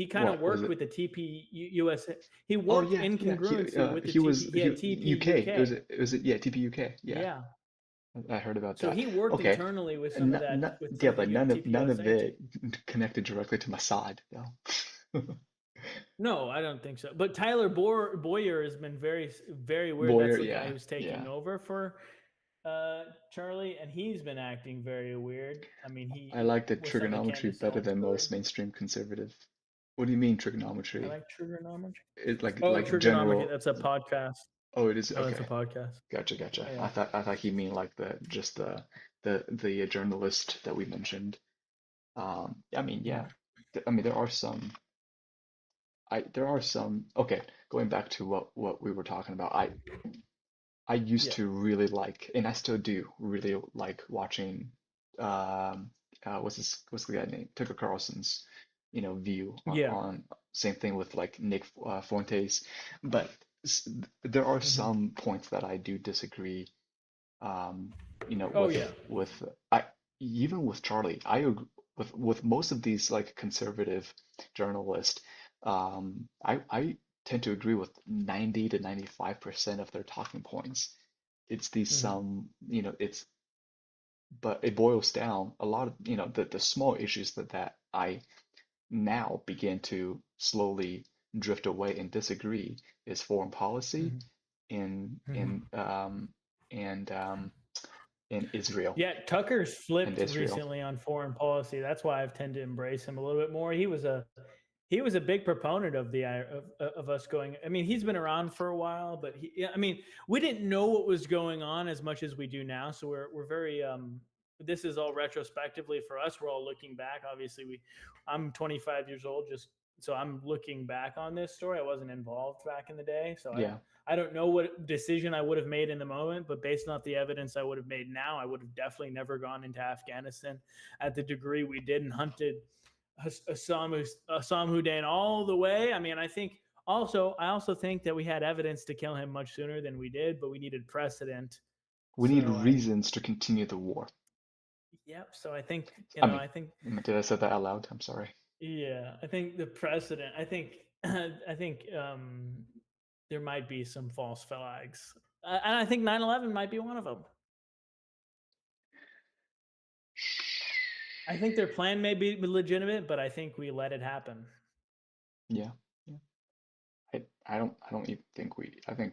kind of worked with the TPUSA. He worked in congruency with the TP. He had TP UK. UK. It was TP UK. Yeah. I heard about So that. he worked internally with some of that. But none of it connected directly to Mossad, though. No, I don't think so. But Tyler Boyer has been very, very weird. Boyer, That's the guy who's taking over for Charlie, and he's been acting very weird. I mean, I like the trigonometry better than most mainstream conservative. What do you mean trigonometry? I like trigonometry. It like trigonometry. General. That's a podcast. Oh, it is. Oh, okay, it's a podcast. Gotcha. Yeah. I thought he mean like the journalist that we mentioned. I mean, yeah. I mean, there are some. Okay, going back to what we were talking about. I used to really like, and I still do really like watching. What's the guy name? Tucker Carlson's, view on same thing with like Nick Fuentes, but there are some points that I do disagree. With even with Charlie, I agree with most of these like conservative journalists. I tend to agree with 90 to 95% of their talking points. It's these but it boils down a lot of the small issues that I now begin to slowly drift away and disagree is foreign policy in Israel. Yeah, Tucker's flipped recently on foreign policy. That's why I've tended to embrace him a little bit more. He was a big proponent of us going. I mean, he's been around for a while, but we didn't know what was going on as much as we do now. So we're very this is all retrospectively for us. We're all looking back. Obviously, I'm 25 years old, just so I'm looking back on this story. I wasn't involved back in the day, so I don't know what decision I would have made in the moment, but based on the evidence I would have made now, I would have definitely never gone into Afghanistan at the degree we did and hunted Osama Hussein all the way. I mean, I also think that we had evidence to kill him much sooner than we did, but we needed precedent. We need reasons to continue the war. Yep. So I think I think. Did I say that out loud? I'm sorry. Yeah, I think the precedent. I think there might be some false flags, and I think 9/11 might be one of them. I think their plan may be legitimate, but I think we let it happen. Yeah. I don't even think we. I think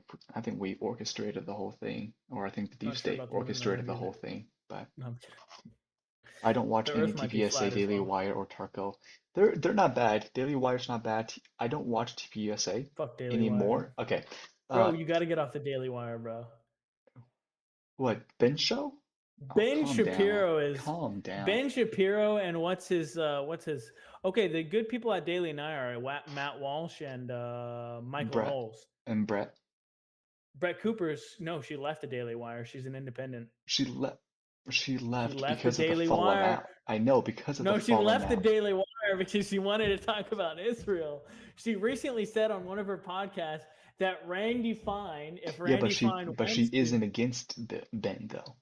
we orchestrated the whole thing, or I think the deep state orchestrated the whole thing. But I don't watch any TPUSA, Daily Wire, or Tarko. They're not bad. Daily Wire's not bad. I don't watch TPUSA anymore. Wire. Okay. Bro, you got to get off the Daily Wire, bro. What, Ben Show? Ben Shapiro is calm down. Ben Shapiro and what's his okay, the good people at Daily Wire are Matt Walsh and Michael Knowles. And Brett Cooper's she left the Daily Wire. She's an independent. She left because of the falling out. I know, because of the falling out. No, she left the Daily Wire because she wanted to talk about Israel. She recently said on one of her podcasts that Randy Fine, but she isn't against Ben though.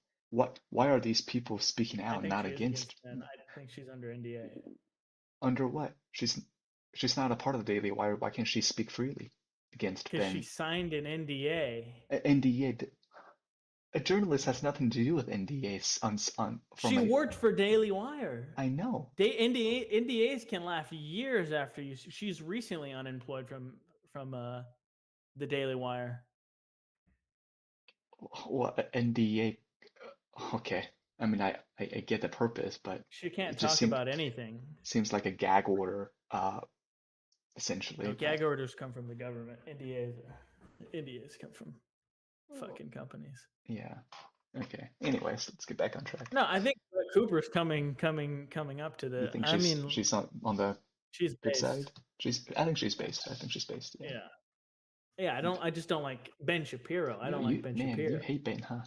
Why are these people speaking out, not against? I think she's under NDA. Under what? She's not a part of the Daily Wire. Why can't she speak freely against Ben? Because she signed an NDA. NDA. A journalist has nothing to do with NDAs. She worked for Daily Wire. I know. NDAs can last years after you. She's recently unemployed from the Daily Wire. What NDA? Okay. I mean, I get the purpose, but she can't talk about anything. Seems like a gag order, essentially. No, gag orders come from the government. NDAs come from fucking companies. Yeah. Okay. Anyways, let's get back on track. No, I think Cooper's coming up to the. You think she's on the good side? I think she's based. Yeah. Yeah. I just don't like Ben Shapiro. I don't like Ben Shapiro. You hate Ben, huh?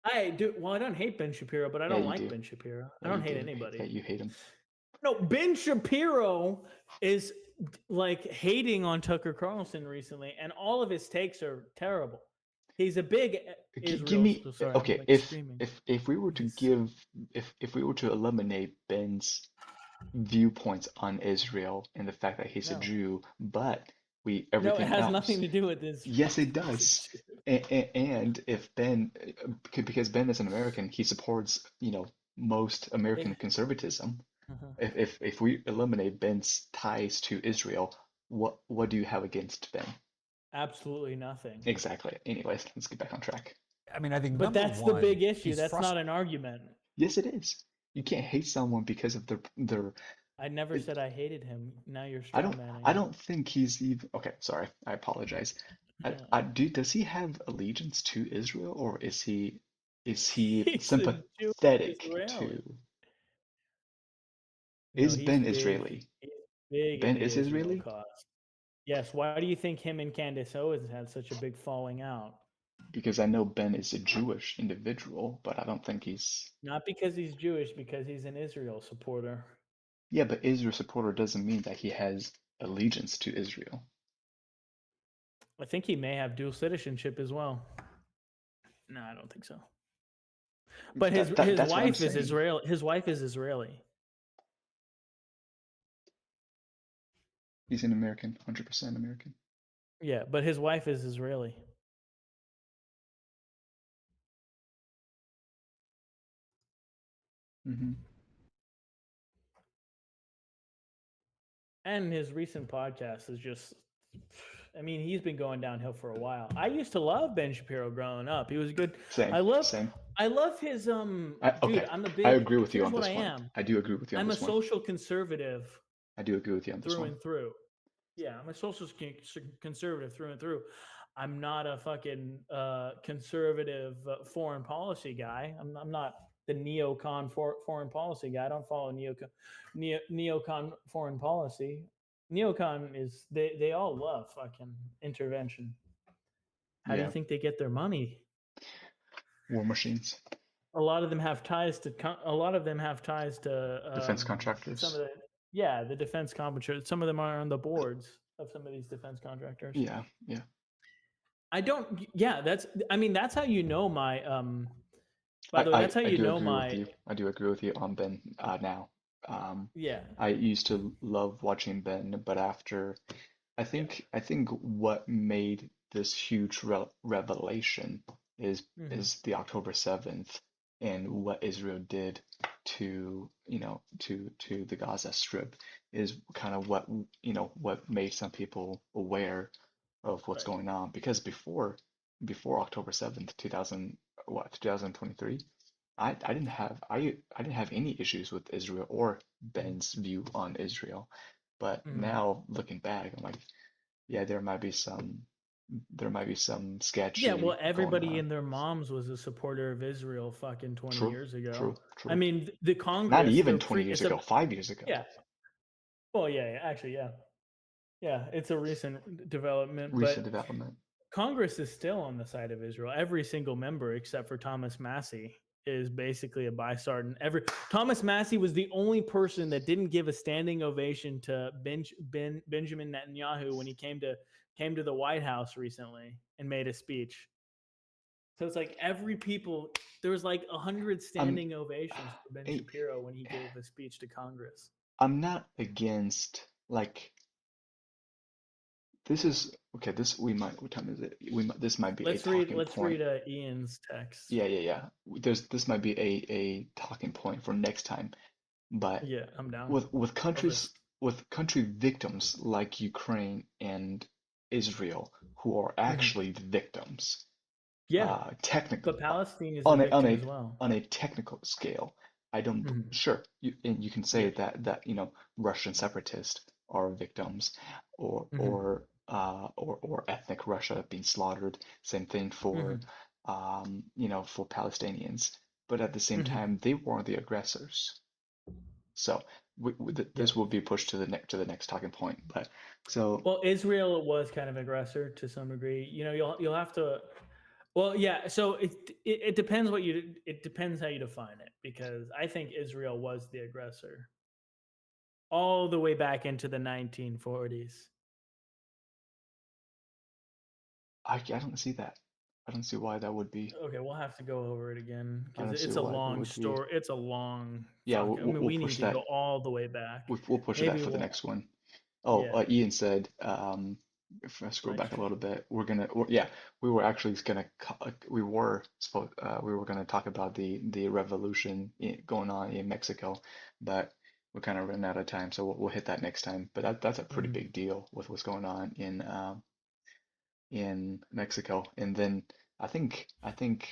I do. Well, I don't hate Ben Shapiro, but I don't like Ben Shapiro. I don't hate anybody. Yeah, you hate him. No, Ben Shapiro is like hating on Tucker Carlson recently, and all of his takes are terrible. He's a big Give Israel. me Sorry, I'm okay. like If screaming. if we were to give if we were to eliminate Ben's viewpoints on Israel and the fact that he's a No, Jew, but no, it everything has nothing else, to do with this. yes, it does. And if Ben, because Ben is an American, he supports, most American conservatism. Uh-huh. If we eliminate Ben's ties to Israel, what do you have against Ben? Absolutely nothing. Exactly. Anyways, let's get back on track. I mean, I think But that's the big issue. That's not an argument. Yes, it is. You can't hate someone because of their. I never said I hated him. Now you're I strawmanning. don't think he's even. Okay, sorry. I apologize. Does he have allegiance to Israel, or is he He's a Jewish sympathetic Israeli. to? No, Is he's Ben big. Israeli? He's big Ben in is the Israel Israeli? cause. Yes. Why do you think him and Candace Owens had such a big falling out? Because I know Ben is a Jewish individual, but I don't think he's. Not because he's Jewish, because he's an Israel supporter. Yeah, but Israel supporter doesn't mean that he has allegiance to Israel. I think he may have dual citizenship as well. No, I don't think so. But his wife is Israel. His wife is Israeli. He's an American, 100% American. Yeah, but his wife is Israeli. Mm-hmm. And his recent podcast is just, I mean, he's been going downhill for a while. I used to love Ben Shapiro growing up. He was good. Same. I love his okay. I'm a big I agree with you on here's this what one. I am. I do agree with you on I'm a this one. social conservative I do agree with you on this through one. and through. Yeah, I'm a social conservative through and through. I'm not a fucking conservative foreign policy guy. I'm not the neocon foreign policy guy. I don't follow neocon foreign policy. Neocon is they all love fucking intervention. How do you think they get their money? War machines. A lot of them have ties to Defense contractors. Some of the defense contractors. Some of them are on the boards of some of these defense contractors. Yeah. I don't. Yeah, that's how you know my. By the way, that's how you know my. I do agree with you on Ben now. Yeah. I used to love watching Ben, but after, I think what made this huge revelation is the October 7th and what Israel did to the Gaza Strip is kind of what made some people aware of what's going on, because before October 7th, 2023, I didn't have any issues with Israel or Ben's view on Israel. But now looking back, I'm like, yeah, there might be some sketchy. Yeah, well, everybody and their moms was a supporter of Israel fucking 20 years ago. True. I mean, the Congress. Not even 20 years ago, 5 years ago. Yeah. Well, yeah, actually, yeah. Yeah, it's a recent development. Congress is still on the side of Israel. Every single member, except for Thomas Massie, is basically a bystander. Thomas Massie was the only person that didn't give a standing ovation to Benjamin Netanyahu when he came to the White House recently and made a speech. So it's like there was like 100 standing ovations for Ben Shapiro when he gave a speech to Congress. I'm not against this is okay. What time is it? This might be a talking point. Let's read Ian's text. Yeah. This might be a talking point for next time. But yeah, I'm down. With country victims like Ukraine and Israel, who are actually the victims. Yeah. Technically, but Palestine is a victim as well. On a technical scale, I don't. Sure, you can say that Russian separatists are victims, or ethnic Russia being slaughtered. Same thing for for Palestinians. But at the same time, they weren't the aggressors. So this will be pushed to the next talking point. But well, Israel was kind of aggressor to some degree. You'll have to. Well, yeah. So it depends it depends how you define it, because I think Israel was the aggressor. all the way back into the 1940s. I don't see that. I don't see why that would be. Okay, we'll have to go over it again I don't because see it's a why that long would be. story. It's a long. Yeah, I mean, we'll we need push to go that. all the way back. We'll push that Maybe for the we'll. next one. Oh, Yeah. Ian said, if I scroll back a little bit, yeah, we were actually gonna, we were gonna talk about the revolution going on in Mexico, but we're kind of running out of time, so we'll hit that next time. But that's a pretty big deal with what's going on in Mexico. And then I think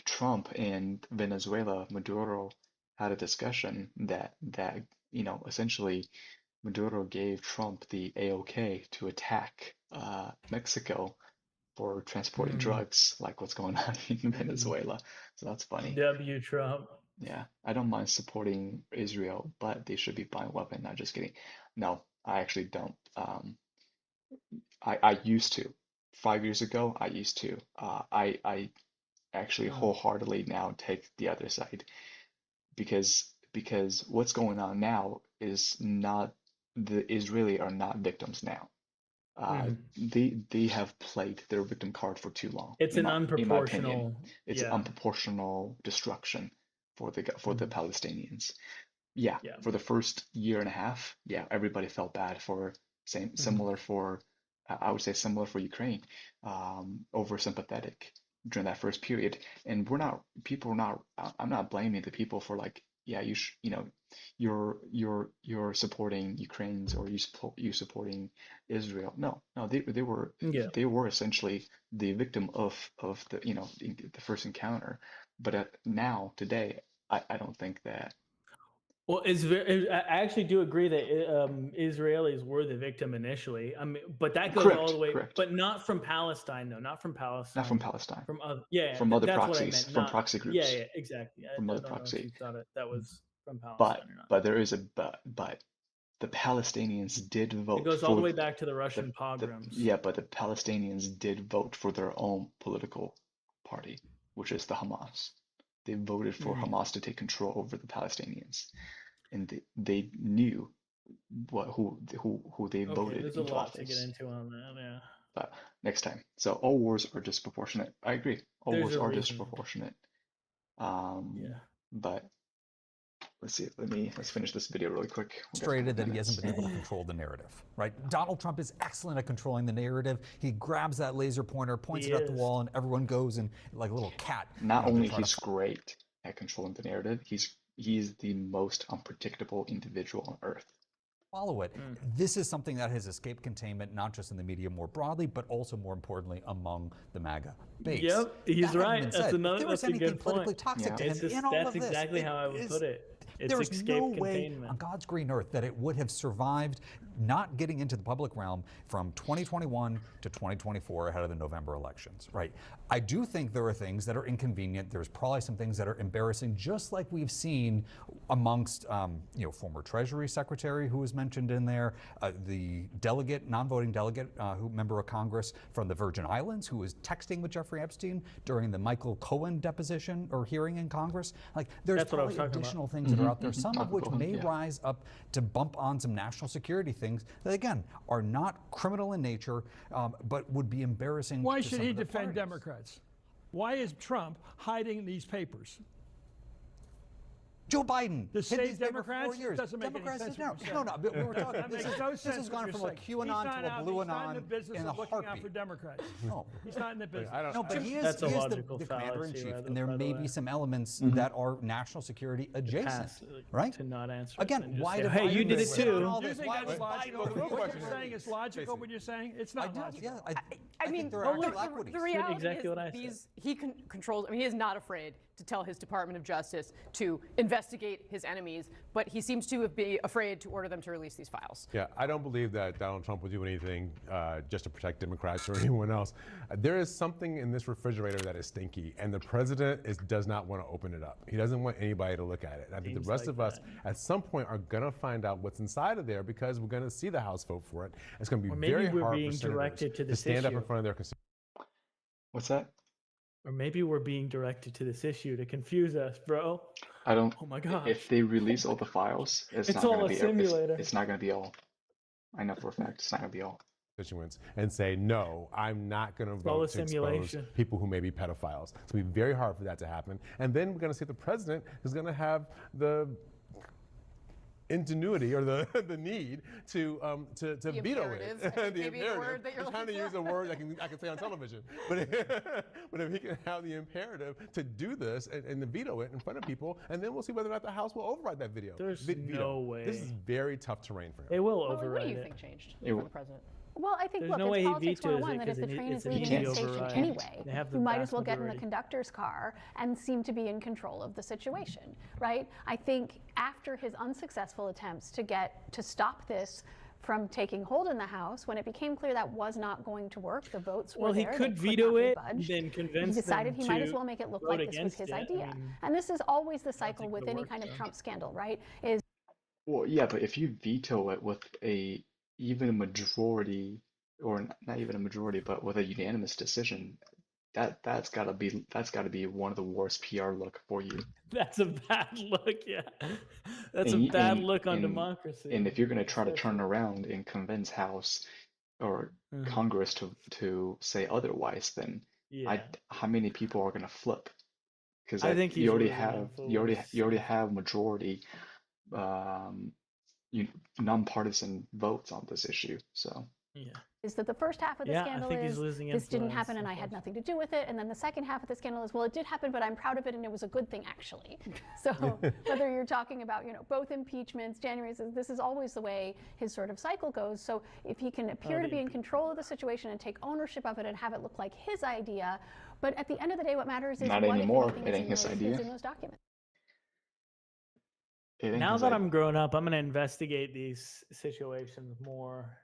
Trump and Venezuela, Maduro, had a discussion that essentially Maduro gave Trump the AOK to attack Mexico for transporting drugs, like what's going on in Venezuela. So that's funny. W. Trump. Yeah, I don't mind supporting Israel, but they should be buying weapons, not just kidding. No, I actually don't. I used to. 5 years ago, I used to. I actually wholeheartedly now take the other side because what's going on now is not the Israeli are not victims now. They have played their victim card for too long. It's In an my opinion, unproportional. it's Yeah. unproportional destruction for the Palestinians. Yeah, Yeah. for the first year and a half, yeah, everybody felt bad for similar for I would say similar for Ukraine, over sympathetic during that first period. And I'm not blaming the people for like, yeah, you're supporting Ukraine's or you supporting Israel. No, Yeah. they were essentially the victim of the the first encounter. But now today, I don't think that. Well, I actually do agree that Israelis were the victim initially. I mean, but that goes all the way, Correct. but not from Palestine, though. Not from Palestine. Not from Palestine. From other, yeah, From other that's what I proxies, meant. from Not, proxy groups. yeah, exactly. I From other don't know if proxy. you thought that was from But Palestine or not. but there is a but. The Palestinians did vote. It goes all the way back to the Russian pogroms. Yeah, but the Palestinians did vote for their own political party, which is the Hamas. They voted for Hamas to take control over the Palestinians, and they knew who they voted There's a into lot office. to get into on that. Yeah. But next time. So all wars are disproportionate. I agree. All wars are disproportionate. Yeah. But let's see. Let's finish this video really quick. Frustrated that he hasn't been able to control the narrative, right? Donald Trump is excellent at controlling the narrative. He grabs that laser pointer, points it at the wall, and everyone goes and like a little cat. Not only he's great at controlling the narrative, he's the most unpredictable individual on earth. Follow it. This is something that has escaped containment, not just in the media more broadly, but also more importantly among the MAGA base. Yep, he's right. That's another. If there was that's anything a good politically point. toxic to him in all that's of this, exactly how I would put it. It's there's no way containment. on God's green earth that it would have survived not getting into the public realm from 2021 to 2024 ahead of the November elections, right? I do think there are things that are inconvenient. There's probably some things that are embarrassing, just like we've seen amongst, former Treasury Secretary who was mentioned in there, the delegate, non-voting delegate, member of Congress from the Virgin Islands who was texting with Jeffrey Epstein during the Michael Cohen deposition or hearing in Congress. Like, there's probably additional things that are out there, some of which may rise up to bump on some national security things that, again, are not criminal in nature, but would be embarrassing. Why should he defend Democrats? Why is Trump hiding these papers? Joe Biden. The state Democrats? It doesn't make Democrats any sense. No, we were talking. This has gone from a QAnon to a blue anon in a heartbeat. He's not looking out for Democrats. No. He's not in the business. No, but he is the commander-in-chief, and there may be some elements that are national security adjacent, right? To not answer. Again, why did hey, you did it too. What you're saying is logical. What you're saying, it's not logical. Yeah, I mean, there are actual equities. The reality exactly what I is he controls. I mean, he is not afraid to tell his Department of Justice to investigate his enemies, but he seems to be afraid to order them to release these files. Yeah, I don't believe that Donald Trump will do anything just to protect Democrats or anyone else. There is something in this refrigerator that is stinky, and the president does not want to open it up. He doesn't want anybody to look at it. And I think the rest of us, at some point, are going to find out what's inside of there because we're going to see the House vote for it. It's going to be very hard for senators to stand up in front of their constituents. What's that? Or maybe we're being directed to this issue to confuse us, bro. I don't. Oh my gosh. If they release all the files, It's all a simulator. It's not gonna be all. I know for a fact it's not gonna be all. Constituents and say, no, I'm not going to vote to expose people who may be pedophiles. It's going to be very hard for that to happen. And then we're going to see the president is going to have the ingenuity or the need to veto it. The imperative. I'm trying to use a word I can say on television. But if he can have the imperative to do this and to veto it in front of people, and then we'll see whether or not the House will override that veto. There's no way. This is very tough terrain for him. They will override it. What do you think changed for the president? Well, I think, There's look, no it's way politics he vetoes 101 that if the train is leaving the station anyway, you might as well get in the conductor's car and seem to be in control of the situation, right? I think after his unsuccessful attempts to stop this from taking hold in the House, when it became clear that was not going to work, the votes were there. Well, he could veto it, then convince He decided them he might as well make it look like this was his idea. And this is always the cycle with any kind of Trump scandal, right? Well, yeah, but if you veto it with even a majority, or not even a majority, but with a unanimous decision, that's gotta be one of the worst PR look for you. That's a bad look, yeah. That's a bad look on democracy. And if you're gonna try to turn around and convince House or Congress to say otherwise, then how many people are gonna flip? Because I think you already have majority nonpartisan votes on this issue. So is that the first half of the scandal is this didn't happen and I had nothing to do with it, and then the second half of the scandal is, well, it did happen, but I'm proud of it and it was a good thing actually. So whether you're talking about both impeachments, January, this is always the way his sort of cycle goes. So if he can appear to be in control of the situation and take ownership of it and have it look like his idea, but at the end of the day, what matters is not what anymore. It ain't his idea. In those documents. Now that I'm grown up, I'm going to investigate these situations more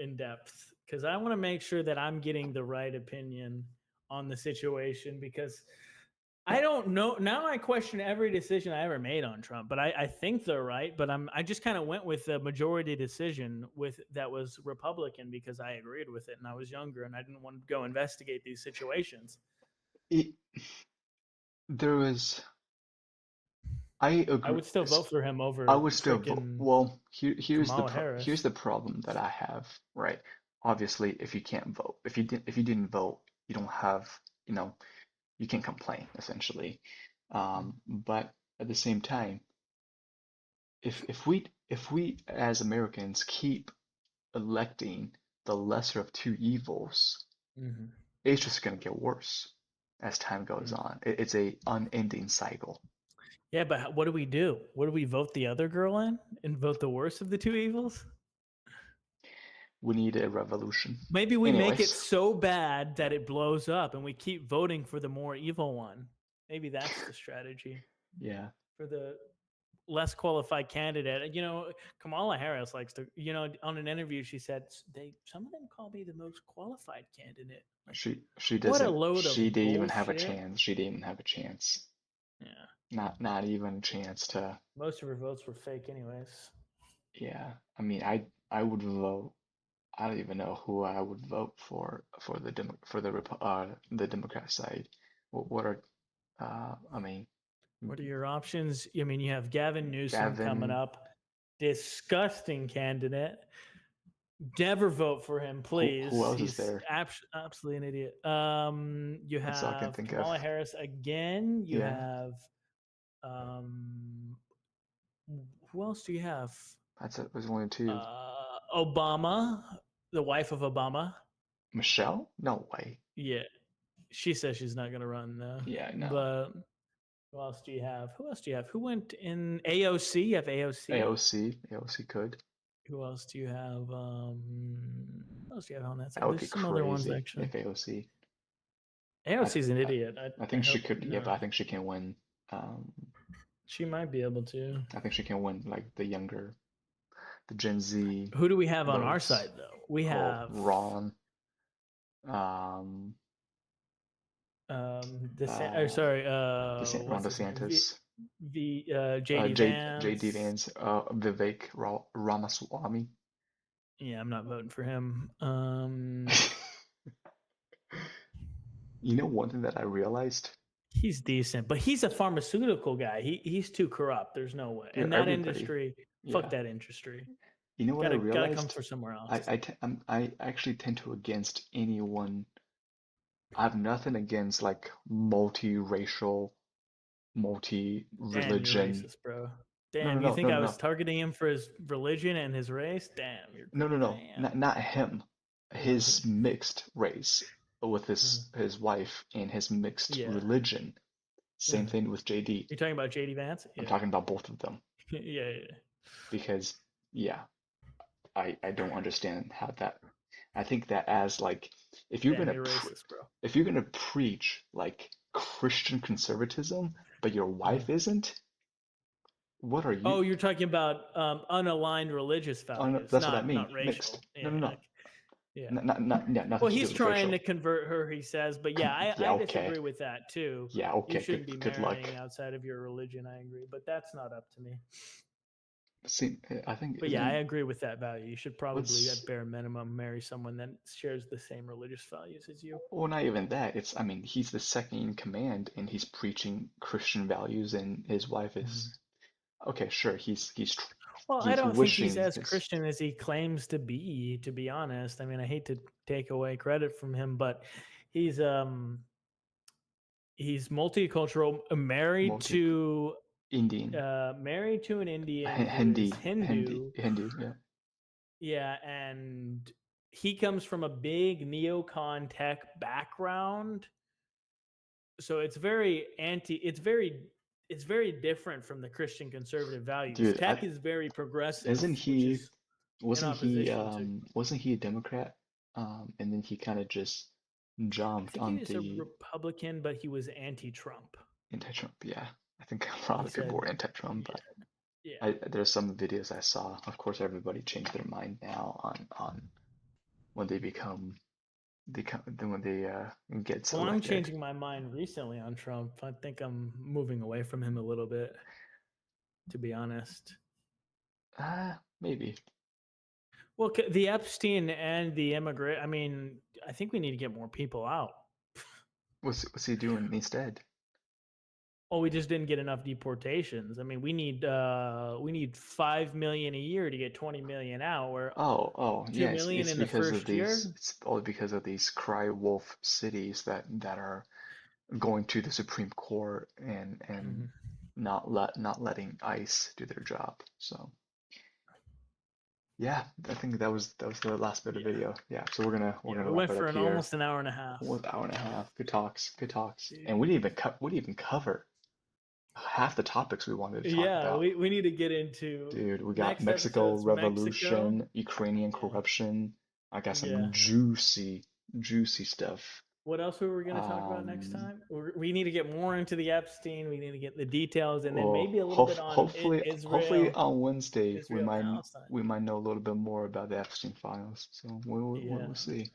in depth, because I want to make sure that I'm getting the right opinion on the situation, because I don't know. Now I question every decision I ever made on Trump, but I think they're right. But I just kind of went with the majority decision that was Republican because I agreed with it and I was younger and I didn't want to go investigate these situations. I agree. I would still vote for him over. I would still vote. Well, here's the problem that I have. Right. Obviously, if you can't vote, if you didn't vote, you don't have, you can't complain essentially. But at the same time, if we as Americans keep electing the lesser of two evils, it's just gonna get worse as time goes on. It's a unending cycle. Yeah, but what do we do? What do we vote the other girl in and vote the worst of the two evils? We need a revolution. Maybe we make it so bad that it blows up and we keep voting for the more evil one. Maybe that's the strategy. Yeah. For the less qualified candidate. Kamala Harris likes to, on an interview, she said, some of them call me the most qualified candidate. She doesn't. What a load of She didn't even have a bullshit. chance. She didn't even have a chance. Yeah. Not even a chance to. Most of her votes were fake anyways. Yeah. I mean, I would vote. I don't even know who I would vote for the Democrat side. What are what are your options? I mean, you have Gavin Newsom coming up. Disgusting candidate. Never vote for him, please. Who else is there? Absolutely an idiot. You have Kamala Harris again. You have who else do you have? There's only two. Obama, the wife of Obama. Michelle? No way. Yeah. She says she's not going to run though. Yeah, no. But who else do you have? Who went in AOC? You have AOC. AOC could. Who else do you have? Who else do you have on that side? That would There's be some crazy other ones actually. if AOC. AOC's an idiot. I think she could. Yeah, but I think she can win. She might be able to. I think she can win, like the Gen Z. Who do we have on our side though? We have Ron. Ron DeSantis. JD Vance. Vivek Ramaswamy. Yeah, I'm not voting for him. You know, one thing that I realized, He's decent, but he's a pharmaceutical guy. He's too corrupt. There's no way. dude, And that everybody, industry, fuck yeah. that industry. You know what I Gotta come realized? for somewhere else. I actually tend to against anyone. I have nothing against like multiracial, Damn, you're multi-religion. racist, bro. No, no, Damn, you no, think no, I no, was no, targeting him for his religion and his race? Damn, no, no, no, damn. not him. His mixed race with his wife and his mixed Yeah. religion. Same thing with JD. You're talking about JD Vance? I'm Yeah. talking about both of them Yeah. because, yeah, I don't understand how that. I think that as like, if you're Damn, gonna you're racist, bro. if you're gonna preach like Christian conservatism, but your wife isn't, what are you? Oh, you're talking about unaligned religious Oh, no, values, that's what I mean. not Mixed. racial. No, Yeah. no, no. Yeah. Yeah, nothing Well, to do he's with trying racial. to convert her, he says, but yeah, Yeah, I okay. disagree with that too. Yeah, You okay. shouldn't be Good luck. marrying outside of your religion. I agree, but that's not up to me. See, I think But yeah, I agree with that value. You should probably, what's at bare minimum, marry someone that shares the same religious values as you. well, not even that. I mean, he's the second in command, and he's preaching Christian values, and his wife is okay. Sure, Well, I he's don't think he's wishing as his Christian as he claims to be honest. I mean, I hate to take away credit from him, but he's he's multicultural, multi Indian, married to an Indian who is Hindu. Hindi. Yeah, Yeah, and he comes from a big neocon tech background. So it's very different from the Christian conservative values. dude. Tech is very progressive, Isn't which he? is in opposition to. Wasn't he a Democrat? And then he kind of just I jumped think he on was a the Republican, but he was anti-Trump. anti-Trump. Yeah, I think a lot He of people said, were anti-Trump, but yeah. there's some videos I saw. Of course, everybody changed their mind now on when they when they get Well, I'm selected. changing my mind recently on Trump. I think I'm moving away from him a little bit, to be honest. Maybe. Well, the Epstein and the immigrant. I mean, I think we need to get more people out. What's he doing instead? Oh, we just didn't get enough deportations. I mean, we need 5 million a year to get 20 million out. We're Yeah, 2 million it's in the because of first year. It's all because of these cry wolf cities that are going to the Supreme Court and not letting ICE do their job. So yeah, I think that was the last bit of Yeah, video. Yeah, so we're gonna yeah. We wrap went it for up an here. almost an hour and a half. Almost hour and a half. Good talks, good talks. Dude. And we didn't even cover half the topics we wanted to talk Yeah, about. we need to get into. Dude, we got Next Mexico episode's Mexico. revolution, Ukrainian corruption. I got Yeah. some juicy stuff. What else were we going to talk about next time? We need to get more into the Epstein. We need to get the details, and then maybe a little bit on hopefully Israel. on Wednesday Israel Palestine. we might know a little bit more about the Epstein files. So we'll see.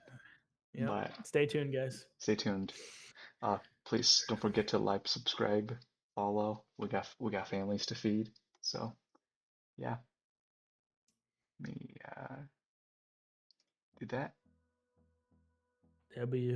Yeah. But stay tuned, guys. Stay tuned. Please don't forget to like, subscribe, follow. We got families to feed. So yeah. Let me do that. W.